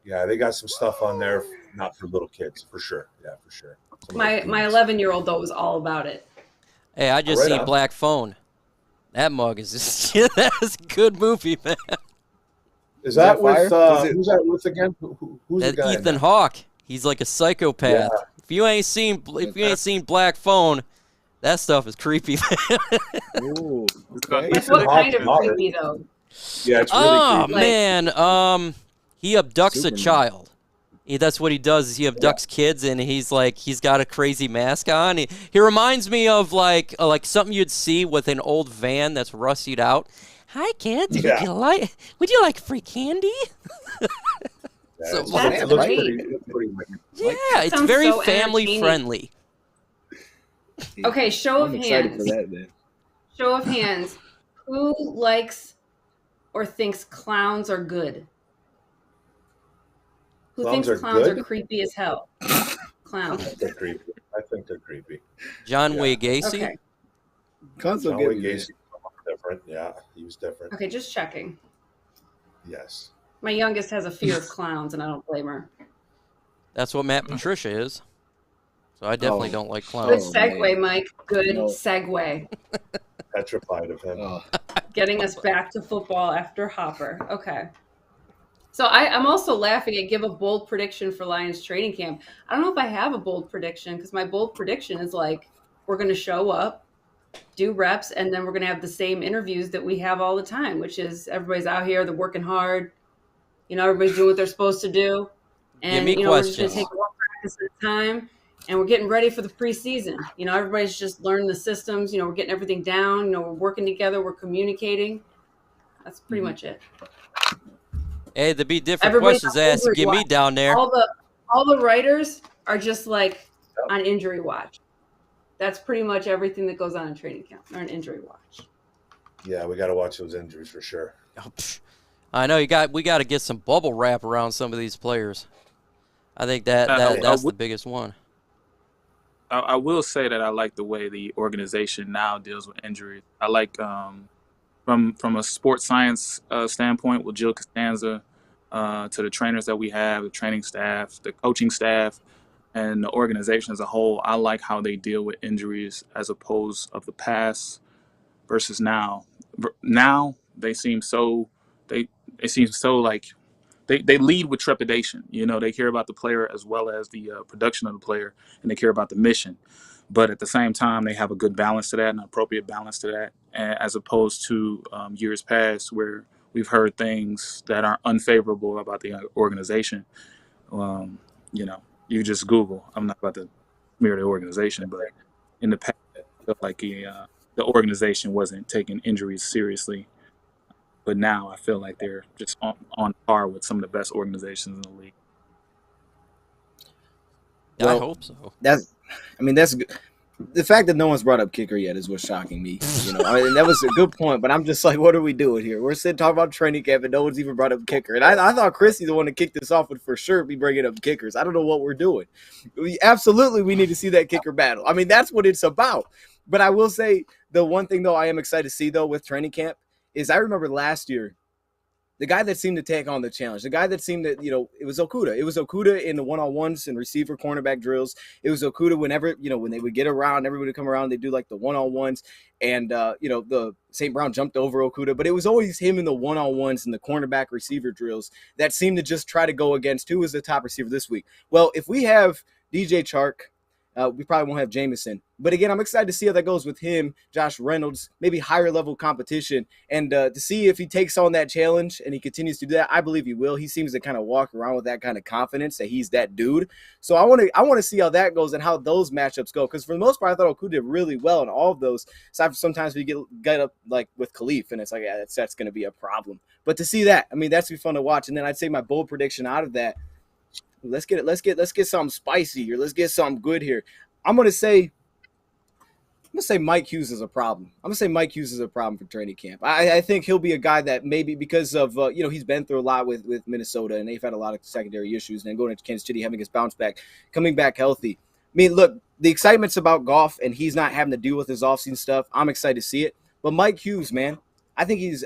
Yeah, they got some stuff on there, not for little kids, for sure. Yeah, for sure. My 11-year-old, though, was all about it. Hey, I just Right seen on. Black Phone. That mug is just that's a good movie, man. Is that with fire? who's that with again? Who's the That guy? in Ethan that? Hawke. He's like a psychopath. Yeah. If you ain't seen Black Phone, that stuff is creepy, man. Ooh, Like okay. Like, what kind of creepy, though? Yeah, it's really Oh creepy. man, he abducts Superman. a child. That's what he does. Is he abducts kids, and he's got a crazy mask on. He reminds me of like something you'd see with an old van that's rustied out. Hi kids, Yeah. would you like free candy? Yeah, So, it's- That's it looks great. pretty wicked. Yeah, it's sounds very so family entertaining. friendly. Okay, show of I'm excited hands. for that, man. Show of hands. Who likes or thinks clowns are good? Who Clowns thinks are clowns good? are creepy as hell? Clowns. They're creepy. I think they're creepy. John Yeah. Wayne Gacy. Okay. Console John good, Wayne man. Gacy, different. Yeah, he was different. Okay, just checking. Yes. My youngest has a fear of clowns, and I don't blame her. That's what Matt Patricia is. So I definitely don't like Good clowns. segue, man. Mike. Good No. segue. Petrified of him. Oh, Getting us back to football after Hopper. Okay. So I'm also laughing at give a bold prediction for Lions training camp. I don't know if I have a bold prediction because my bold prediction is like we're going to show up, do reps, and then we're going to have the same interviews that we have all the time, which is everybody's out here, they're working hard. You know, everybody's doing what they're supposed to do. And, me we're just going questions. to take one practice at a time. And we're getting ready for the preseason. You know, everybody's just learning the systems. You know, we're getting everything down. You know, we're working together. We're communicating. That's pretty much it. Hey, there'd be different Everybody's questions on asked to injury get me watch. down there. All the writers are just like on injury watch. That's pretty much everything that goes on in training camp. They're on injury watch. Yeah, we got to watch those injuries for sure. Oh, psh. I know we got to get some bubble wrap around some of these players. I think that's the biggest one. I will say that I like the way the organization now deals with injuries. I like from a sports science standpoint with Jill Costanza to the trainers that we have, the training staff, the coaching staff, and the organization as a whole. I like how they deal with injuries as opposed of the past versus now. Now they seem so like they lead with trepidation. You know, they care about the player as well as the production of the player, and they care about the mission. But at the same time, they have a good balance to that, an appropriate balance to that, as opposed to years past where we've heard things that are unfavorable about the organization. You know, you just Google. I'm not about to smear the organization, but in the past, I felt like the organization wasn't taking injuries seriously. But now I feel like they're just on par with some of the best organizations in the league. I Well, hope so. that's good. The fact that no one's brought up kicker yet is what's shocking me. You know, I mean, that was a good point, but I'm just like, what are we doing here? We're sitting talking about training camp, and no one's even brought up kicker. And I thought Chrissy, the one to kick this off, would for sure be bringing up kickers. I don't know what we're doing. We need to see that kicker battle. I mean, that's what it's about. But I will say the one thing though I am excited to see though with training camp is I remember last year The guy that seemed to take on the challenge, the guy that seemed to, it was Okudah. It was Okudah in the one-on-ones and receiver cornerback drills. It was Okudah whenever, when they would get around, everybody would come around, they do like the one-on-ones. And, the St. Brown jumped over Okudah, but it was always him in the one-on-ones and the cornerback receiver drills that seemed to just try to go against who was the top receiver this week. Well, if we have DJ Chark, we probably won't have Jameson. But again, I'm excited to see how that goes with him, Josh Reynolds, maybe higher level competition. And to see if he takes on that challenge and he continues to do that, I believe he will. He seems to kind of walk around with that kind of confidence that he's that dude. So I want to see how that goes and how those matchups go. Because for the most part, I thought Okudah did really well in all of those. Aside from sometimes we get up like with Khalif, and it's like, yeah, that's going to be a problem. But to see that, I mean, that's be fun to watch. And then I'd say my bold prediction out of that, let's get something spicy here. Let's get something good here. I'm gonna say Mike Hughes is a problem. I'm gonna say Mike Hughes is a problem for training camp. I think he'll be a guy that maybe because of he's been through a lot with Minnesota, and they've had a lot of secondary issues. And then going to Kansas City, having his bounce back, coming back healthy. I mean, look, the excitement's about Goff, and he's not having to deal with his offseason stuff. I'm excited to see it. But Mike Hughes, man, I think he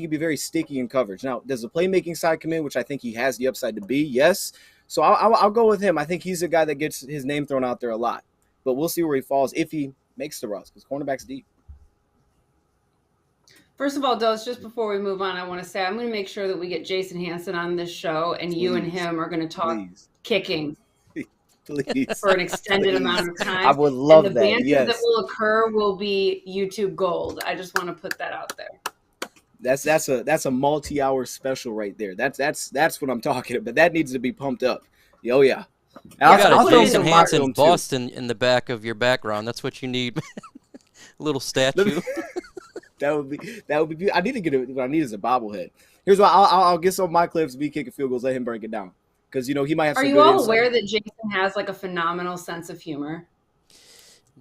can be very sticky in coverage. Now, does the playmaking side come in, which I think he has the upside to be? Yes. So I'll go with him. I think he's a guy that gets his name thrown out there a lot. But we'll see where he falls if he makes the roster, because cornerback's deep. First of all, Dose, just before we move on, I want to say I'm going to make sure that we get Jason Hansen on this show, and you and him are going to talk kicking. Please. For an extended amount of time. I would love and the that. banter Yes. that will occur will be YouTube gold. I just want to put that out there. That's a multi-hour special right there. That's what I'm talking about. That needs to be pumped up. Oh yeah. You got a Jason some Hansen bust in the back of your background. That's what you need. A little statue. That would be. I need to get it. What I need is a bobblehead. Here's why I'll get some of my clips. Be kicking field goals. Let him break it down. Because he might have. Are you all aware that Jason has like a phenomenal sense of humor?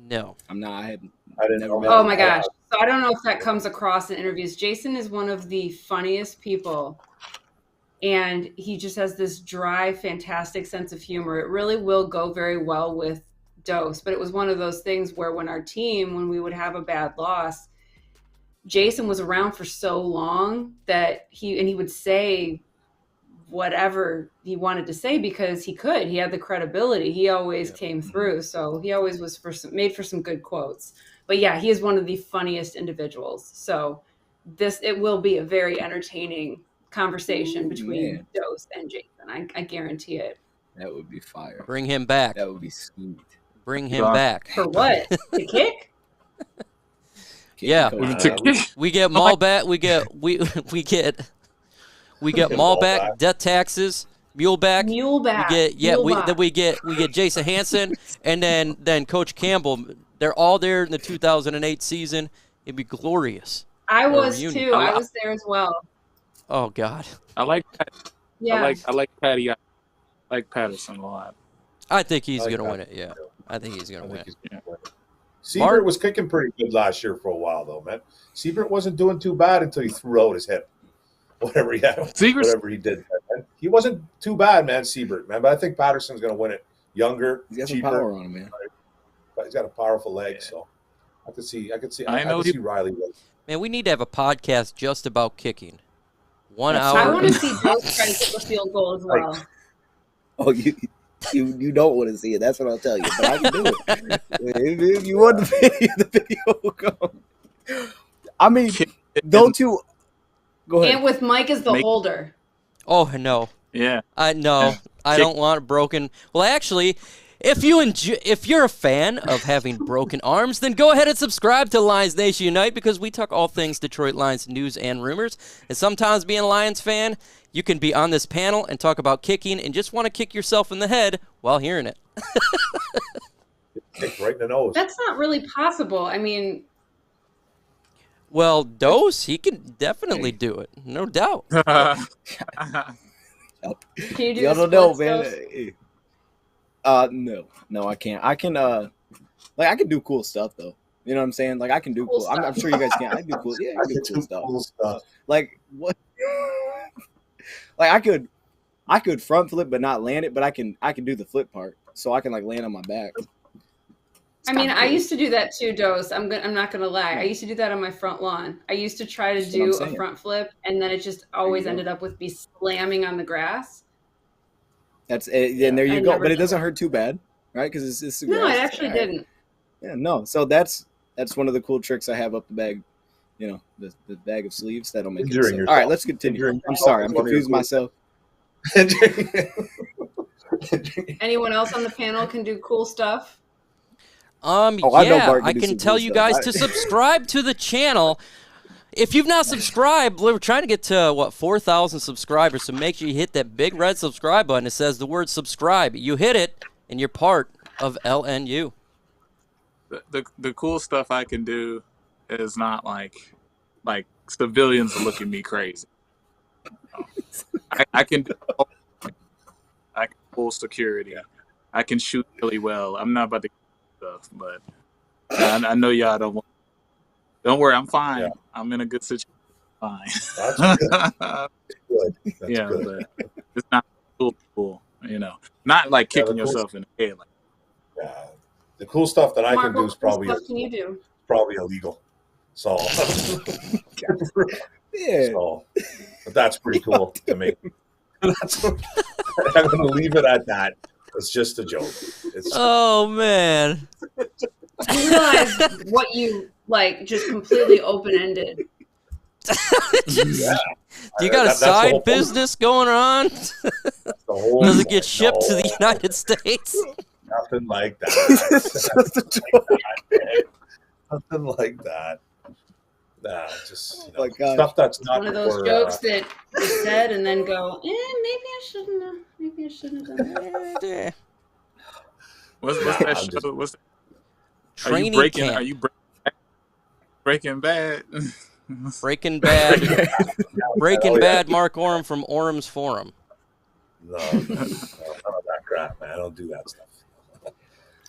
No, I'm not. I didn't know. Oh my gosh! So I don't know if that comes across in interviews. Jason is one of the funniest people, and he just has this dry, fantastic sense of humor. It really will go very well with Dose. But it was one of those things where when we would have a bad loss, Jason was around for so long that he would say whatever he wanted to say because he had the credibility. He always came through. So he always was made for some good quotes. But yeah, he is one of the funniest individuals. So it will be a very entertaining conversation between Dose and Jason. I guarantee it. That would be fire. bring him back. That would be sweet. Bring him back. For what? The kick? Yeah. We get Maul back. We get Maul back, death taxes, Mule back. Then we get Jason Hansen, and then Coach Campbell. They're all there in the 2008 season. It'd be glorious. I was too. I was there as well. Oh God. I like Yeah. I like Patty. I like Patterson a lot. I think he's gonna win it. Yeah, I think he's gonna win it. Siebert was kicking pretty good last year for a while, though, man. Siebert wasn't doing too bad until he threw out his hip. Whatever he did. Man. He wasn't too bad, man, Siebert, man. But I think Patterson's going to win it. Younger, He's got some cheaper. power on him, man. But he's got a powerful leg, so I could see Riley win. Man, we need to have a podcast just about kicking. 1 hour. I want to see Dose try to kick a field goal as well. Oh, you don't want to see it. That's what I'll tell you. But I can do it. If you want the video will come. I mean, don't you... Go ahead. And with Mike as the holder. Oh no. Yeah. I don't want it broken. Well, actually, if you're a fan of having broken arms, then go ahead and subscribe to Lions Nation Unite, because we talk all things Detroit Lions news and rumors. And sometimes being a Lions fan, you can be on this panel and talk about kicking and just want to kick yourself in the head while hearing it. Kick right in the nose. That's not really possible. I mean, well, Dose, he can definitely do it, no doubt. can you do Y'all the don't know, splits, man. No, I can't. I can I can do cool stuff though. You know what I'm saying? Like I can do cool. I'm sure you guys can. I can do cool. Yeah, I can do cool stuff. Like what? Like I could front flip but not land it, but I can do the flip part, so I can like land on my back. I mean, I used to do that too, Dose. I'm not gonna lie. I used to do that on my front lawn. I used to try to That's what I'm do a saying. front flip, and then it just always ended up with me slamming on the grass. That's it. And there you I go. never But it did doesn't that. hurt too bad, right? Because it's No, grass. it actually All right. didn't. Yeah, no. So that's one of the cool tricks I have up the bag. You know, the bag of sleeves that'll make it. Injuring So. yourself. All right, let's continue. Injuring I'm yourself sorry, is I'm one of your confusing cool- myself. Anyone else on the panel can do cool stuff? I know Yeah, Mark I can do can some tell cool you stuff. guys to subscribe to the channel. If you've not subscribed, we're trying to get to, 4,000 subscribers, so make sure you hit that big red subscribe button. It says the word subscribe. You hit it, and you're part of LNU. The cool stuff I can do is not like civilians look at me crazy. I can do I can pull security. I can shoot really well. I'm not about to stuff, but I know y'all don't want. Don't worry, I'm fine. Yeah. I'm in a good situation. Fine. That's good. Good. That's Yeah, good. but it's not cool, you know. Not like Yeah, kicking the cool- yourself in the head. Like, Yeah. The cool stuff that I Mark, can do what is cool probably stuff can you do? illegal. So, Yeah. so but that's pretty cool to me. That's I'm going to leave it at that. It's just a joke. It's Oh, man. You realize what you like, just completely open-ended. yeah. Do you got a That's the whole side point. business going on? That's the whole Does it point. get shipped to the No, United States? Nothing like that. Nothing like that. Nah, just Oh my gosh. stuff that's not One of those for, jokes that you said and then go, maybe I shouldn't have. Maybe I shouldn't have done that. what's Nah, that I'm show? just- What's that? Training camp. Are you breaking bad? Breaking Bad. Breaking Bad. Mark Orem from Orem's Forum. No, none of that crap, man. I don't do that stuff.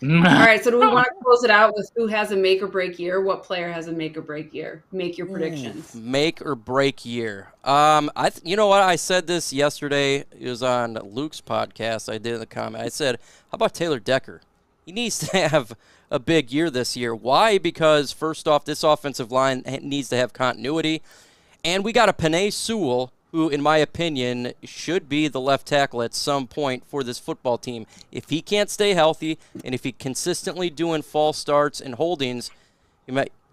All right, so do we want to close it out with who has a make or break year? What player has a make or break year? Make your predictions. Make or break year. You know what? I said this yesterday. It was on Luke's podcast. I did in the comment. I said, how about Taylor Decker? He needs to have a big year this year. Why? Because first off, this offensive line needs to have continuity. And we got a Penei Sewell, who, in my opinion, should be the left tackle at some point for this football team. If he can't stay healthy, and if he consistently doing false starts and holdings,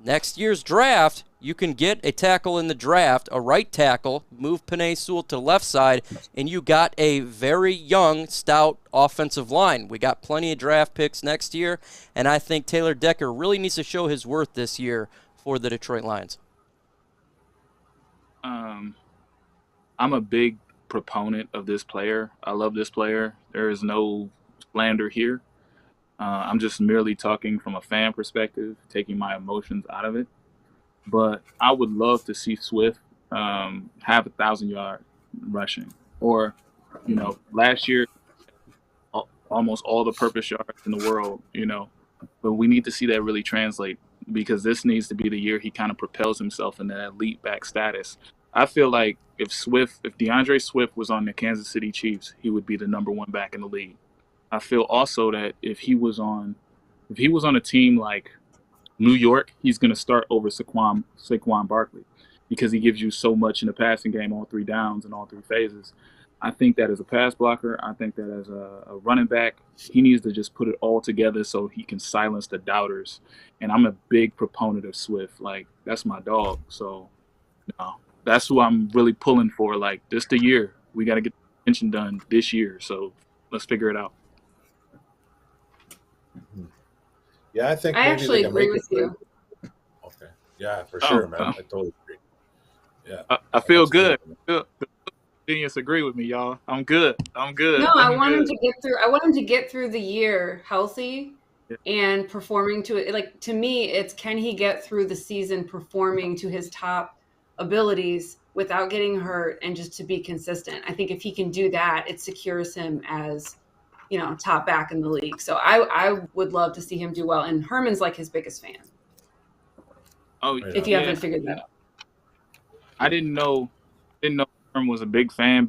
next year's draft, you can get a tackle in the draft, a right tackle, move Penei Sewell to the left side, and you got a very young, stout offensive line. We got plenty of draft picks next year, and I think Taylor Decker really needs to show his worth this year for the Detroit Lions. I'm a big proponent of this player. I love this player. There is no slander here. I'm just merely talking from a fan perspective, taking my emotions out of it. But I would love to see Swift have 1,000-yard rushing. Or, last year, almost all the purpose yards in the world, But we need to see that really translate, because this needs to be the year he kind of propels himself in that elite back status. I feel like if DeAndre Swift was on the Kansas City Chiefs, he would be the number one back in the league. I feel also that if he was on a team like New York, he's going to start over Saquon Barkley, because he gives you so much in the passing game, all three downs and all three phases. I think that as a pass blocker, I think that as a running back, he needs to just put it all together so he can silence the doubters. And I'm a big proponent of Swift. Like, that's my dog. So, that's who I'm really pulling for. Like, this the year. We got to get the extension done this year. So let's figure it out. Yeah, I think I maybe actually they can agree make with it. you. Okay. Yeah, for sure, man. oh. I totally agree. Yeah. I feel That's good. good. The genius agree with me, y'all. I'm good. No, I want him to get through. I want him to get through the year healthy and performing to it. Like, to me, it's, can he get through the season performing to his top abilities without getting hurt and just to be consistent? I think if he can do that, it secures him as, top back in the league. So I would love to see him do well. And Herman's like his biggest fan. Oh, If you haven't figured that out. I didn't know Herman was a big fan.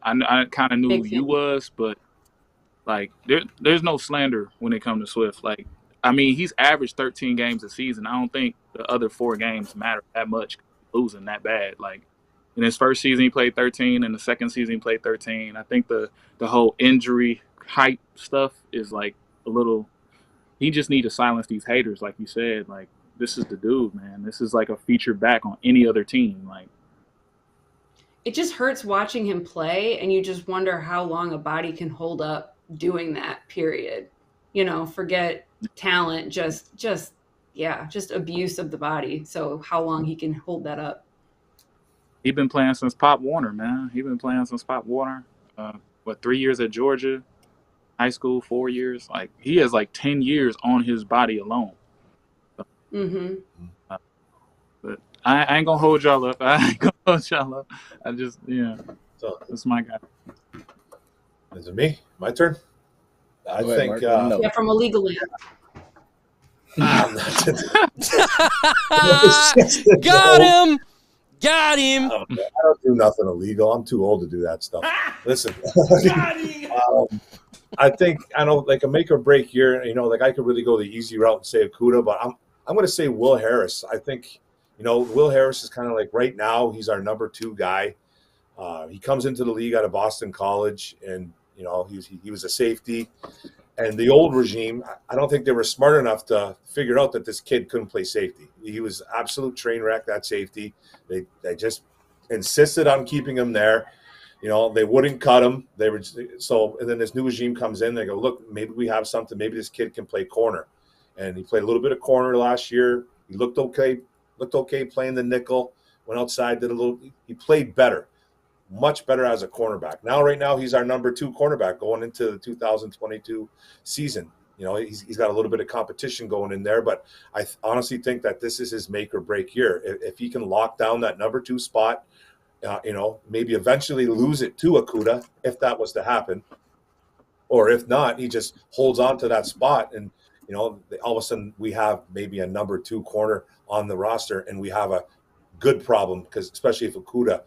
I kind of knew Big who you fan. was, but like there's no slander when it comes to Swift. Like, I mean, he's averaged 13 games a season. I don't think the other 4 games matter that much, losing that bad. Like, in his first season, he played 13. In the second season, he played 13. I think the whole injury hype stuff is like a little. He just need to silence these haters, like you said. Like, this is the dude, man. This is like a feature back on any other team. Like, it just hurts watching him play, and you just wonder how long a body can hold up doing that, period. You know, forget talent, just abuse of the body. So how long he can hold that up. he's been playing since Pop Warner, man. He's been playing since Pop Warner. 3 years at Georgia, high school, 4 years. Like, he has like 10 years on his body alone. Mm-hmm. But I ain't gonna hold y'all up. I just, So that's my guy. is it me? My turn? I Go ahead, think Mark. No. Yeah, from a legal land. Got him. Got him. I don't do nothing illegal. I'm too old to do that stuff. Listen, I think I know like a make or break year. You know, like I could really go the easy route and say Akuda, but I'm going to say Will Harris. I think Will Harris is kind of like right now he's our number 2 guy. He comes into the league out of Boston College, and he was a safety. And the old regime, I don't think they were smart enough to figure out that this kid couldn't play safety. He was absolute train wreck at safety. They just insisted on keeping him there. They wouldn't cut him. And then this new regime comes in. They go, look, maybe we have something. Maybe this kid can play corner. And he played a little bit of corner last year. He looked okay playing the nickel. Went outside, he played better. Much better as a cornerback. Right now, he's our number 2 cornerback going into the 2022 season. He's got a little bit of competition going in there, but I honestly think that this is his make or break year. If he can lock down that number 2 spot, maybe eventually lose it to Akuda if that was to happen, or if not, he just holds on to that spot, and all of a sudden we have maybe a number 2 corner on the roster, and we have a good problem because especially if Akuda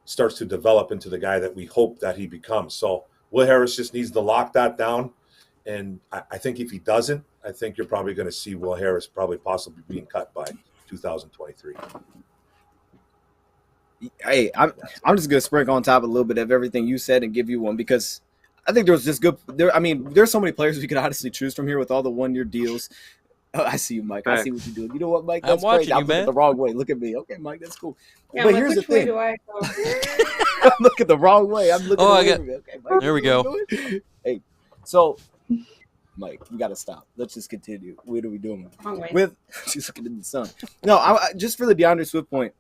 starts to develop into the guy that we hope that he becomes. So Will Harris just needs to lock that down. And I think if he doesn't, I think you're probably going to see Will Harris possibly being cut by 2023. Hey, I'm just going to sprinkle on top a little bit of everything you said and give you one because I think there was just good. There's so many players we could honestly choose from here with all the 1-year deals. Oh, I see you, Mike. I see what you're doing. You know what, Mike? That's I'm watching great. you, I'm looking man. the wrong way. Look at me. Okay, Mike, that's cool. Yeah, but like, here's the which way thing. do I go? I'm looking the wrong way. I'm looking away from me. Okay, Mike, there we go. Hey, so Mike, we got to stop. Let's just continue. What are we doing? Wrong way. With she's looking in the sun. No, I just for the DeAndre Swift point.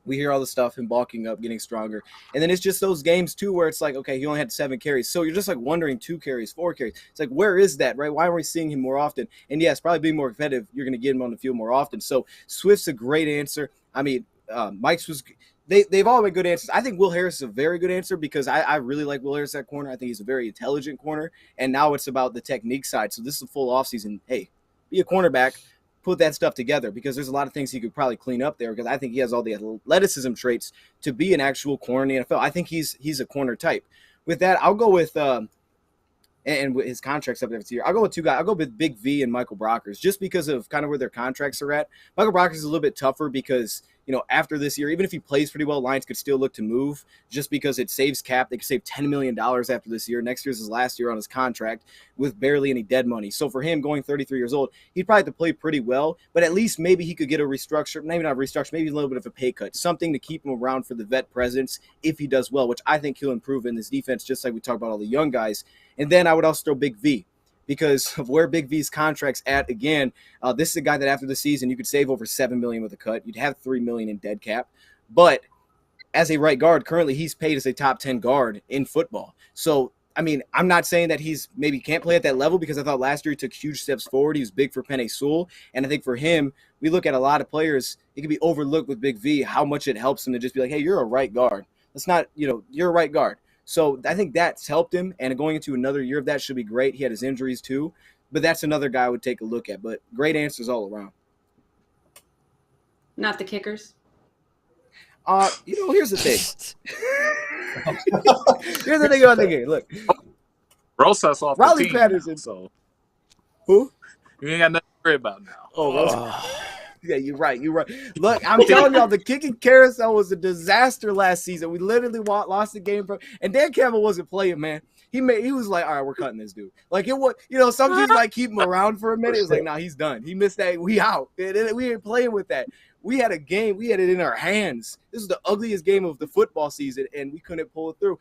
We hear all the stuff, him bulking up, getting stronger. And then it's just those games, too, where it's like, okay, he only had 7 carries. So you're just like wondering 2 carries, 4 carries. It's like, where is that, right? Why aren't we seeing him more often? And yes, probably being more competitive, you're going to get him on the field more often. So Swift's a great answer. I mean, Mike's was – they've all been good answers. I think Will Harris is a very good answer because I really like Will Harris at corner. I think he's a very intelligent corner. And now it's about the technique side. So this is a full offseason. Hey, be a cornerback. Put that stuff together because there's a lot of things he could probably clean up there because I think he has all the athleticism traits to be an actual corner in the NFL. I think he's a corner type. With that, I'll go with and with his contracts up there this year, I'll go with 2 guys. I'll go with Big V and Michael Brockers just because of kind of where their contracts are at. Michael Brockers is a little bit tougher because after this year, even if he plays pretty well, Lions could still look to move just because it saves cap. They could save $10 million after this year. Next year's his last year on his contract with barely any dead money. So for him going 33 years old, he'd probably have to play pretty well, but at least maybe he could get a restructure, maybe not a restructure, maybe a little bit of a pay cut, something to keep him around for the vet presence if he does well, which I think he'll improve in this defense, just like we talked about all the young guys. And then I would also throw Big V. Because of where Big V's contract's at, again, this is a guy that after the season you could save over $7 million with a cut. You'd have $3 million in dead cap. But as a right guard, currently he's paid as a top 10 guard in football. So, I mean, I'm not saying that he's maybe can't play at that level because I thought last year he took huge steps forward. He was big for Penei Sewell. And I think for him, we look at a lot of players, it can be overlooked with Big V, how much it helps him to just be like, hey, you're a right guard. That's not, you're a right guard. So I think that's helped him, and going into another year of that should be great. He had his injuries too, but that's another guy I would take a look at. But great answers all around. Not the kickers. Here's the thing. Here's the thing about the game. Look, Rosas off Riley the team Patterson. now, so Who? You ain't got nothing to worry about now. Yeah, you're right. Look, I'm telling y'all, the kicking carousel was a disaster last season. We literally lost the game and Dan Campbell wasn't playing, man. He was like, all right, we're cutting this dude. Like, it was, some teams might keep him around for a minute. It was like, nah, he's done. He missed that. We out. We ain't playing with that. We had a game. We had it in our hands. This is the ugliest game of the football season, and we couldn't pull it through.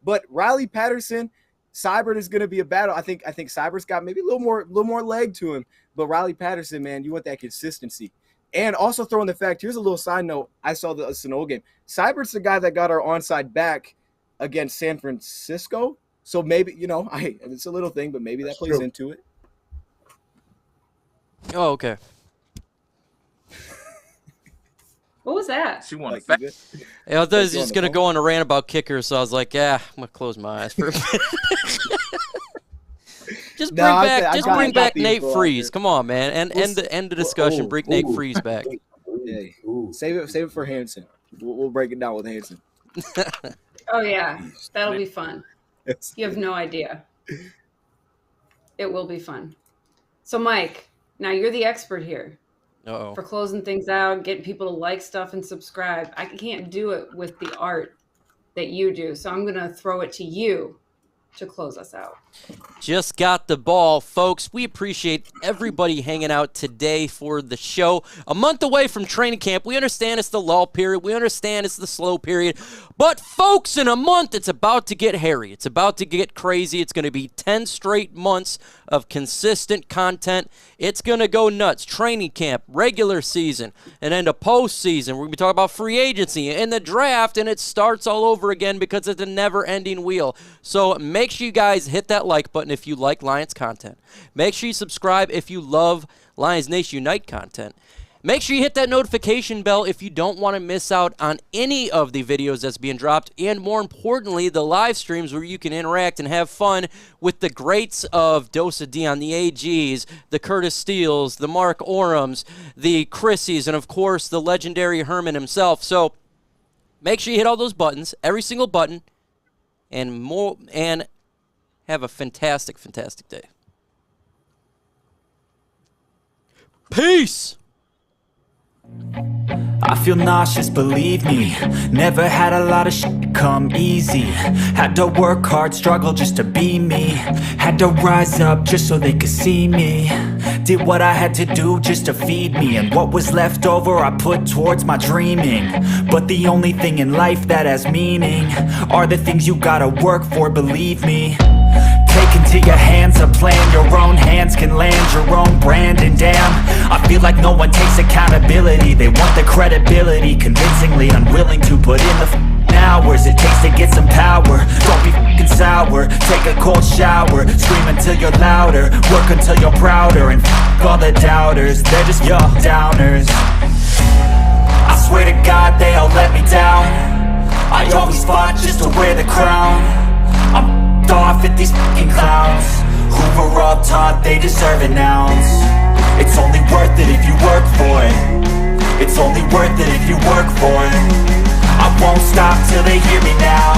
But Riley Patterson, Seibert is going to be a battle. I think Seibert's got maybe a little more leg to him. But Riley Patterson, man, you want that consistency. And also throwing the fact, here's a little side note. I saw the Sonoma game. Seibert's the guy that got our onside back against San Francisco. So maybe, it's a little thing, but maybe that plays into it. Oh, okay. What was that? She wanted I thought he was just going to go on a rant about kickers, so I was like, I'm going to close my eyes for a minute. Just bring back Nate Freeze. Come on, man. And end the discussion. Bring Nate Freeze back. Hey, save it for Hanson. We'll break it down with Hanson. Oh, yeah. That'll be fun. You have no idea. It will be fun. So, Mike, now you're the expert here. Uh-oh. For closing things out, getting people to like stuff and subscribe. I can't do it with the art that you do. So I'm going to throw it to you to close us out. Just got the ball, folks. We appreciate everybody hanging out today for the show. A month away from training camp. We understand it's the lull period. We understand it's the slow period. But, folks, in a month, it's about to get hairy. It's about to get crazy. It's going to be 10 straight months of consistent content. It's going to go nuts. Training camp, regular season, and then the postseason. We're going to be talking about free agency and the draft, and it starts all over again because it's a never-ending wheel. So make sure you guys hit that like button if you like Lions content. Make sure you subscribe if you love Lions Nation Unite content. Make sure you hit that notification bell if you don't want to miss out on any of the videos that's being dropped, and more importantly, the live streams where you can interact and have fun with the greats of Dosa Dion, the AGs, the Curtis Steeles, the Mark Orams, the Chrissies, and of course the legendary Herman himself. So make sure you hit all those buttons, every single button, and more, and have a fantastic, fantastic day. Peace! I feel nauseous, believe me. Never had a lot of shit come easy. Had to work hard, struggle just to be me. Had to rise up just so they could see me. Did what I had to do just to feed me. And what was left over I put towards my dreaming. But the only thing in life that has meaning are the things you gotta work for, believe me. Take into your hands a plan. Your own hands can land your own brand. And damn, I feel like no one takes accountability. They want the credibility, convincingly unwilling to put in the hours it takes to get some power. Don't be f***ing sour. Take a cold shower. Scream until you're louder. Work until you're prouder. And f*** all the doubters, they're just your downers. I swear to God they all let me down. I always fought just to wear the crown. I'm off at these fucking clowns who were all taught they deserve an ounce. It's only worth it if you work for it. It's only worth it if you work for it. I won't stop till they hear me now.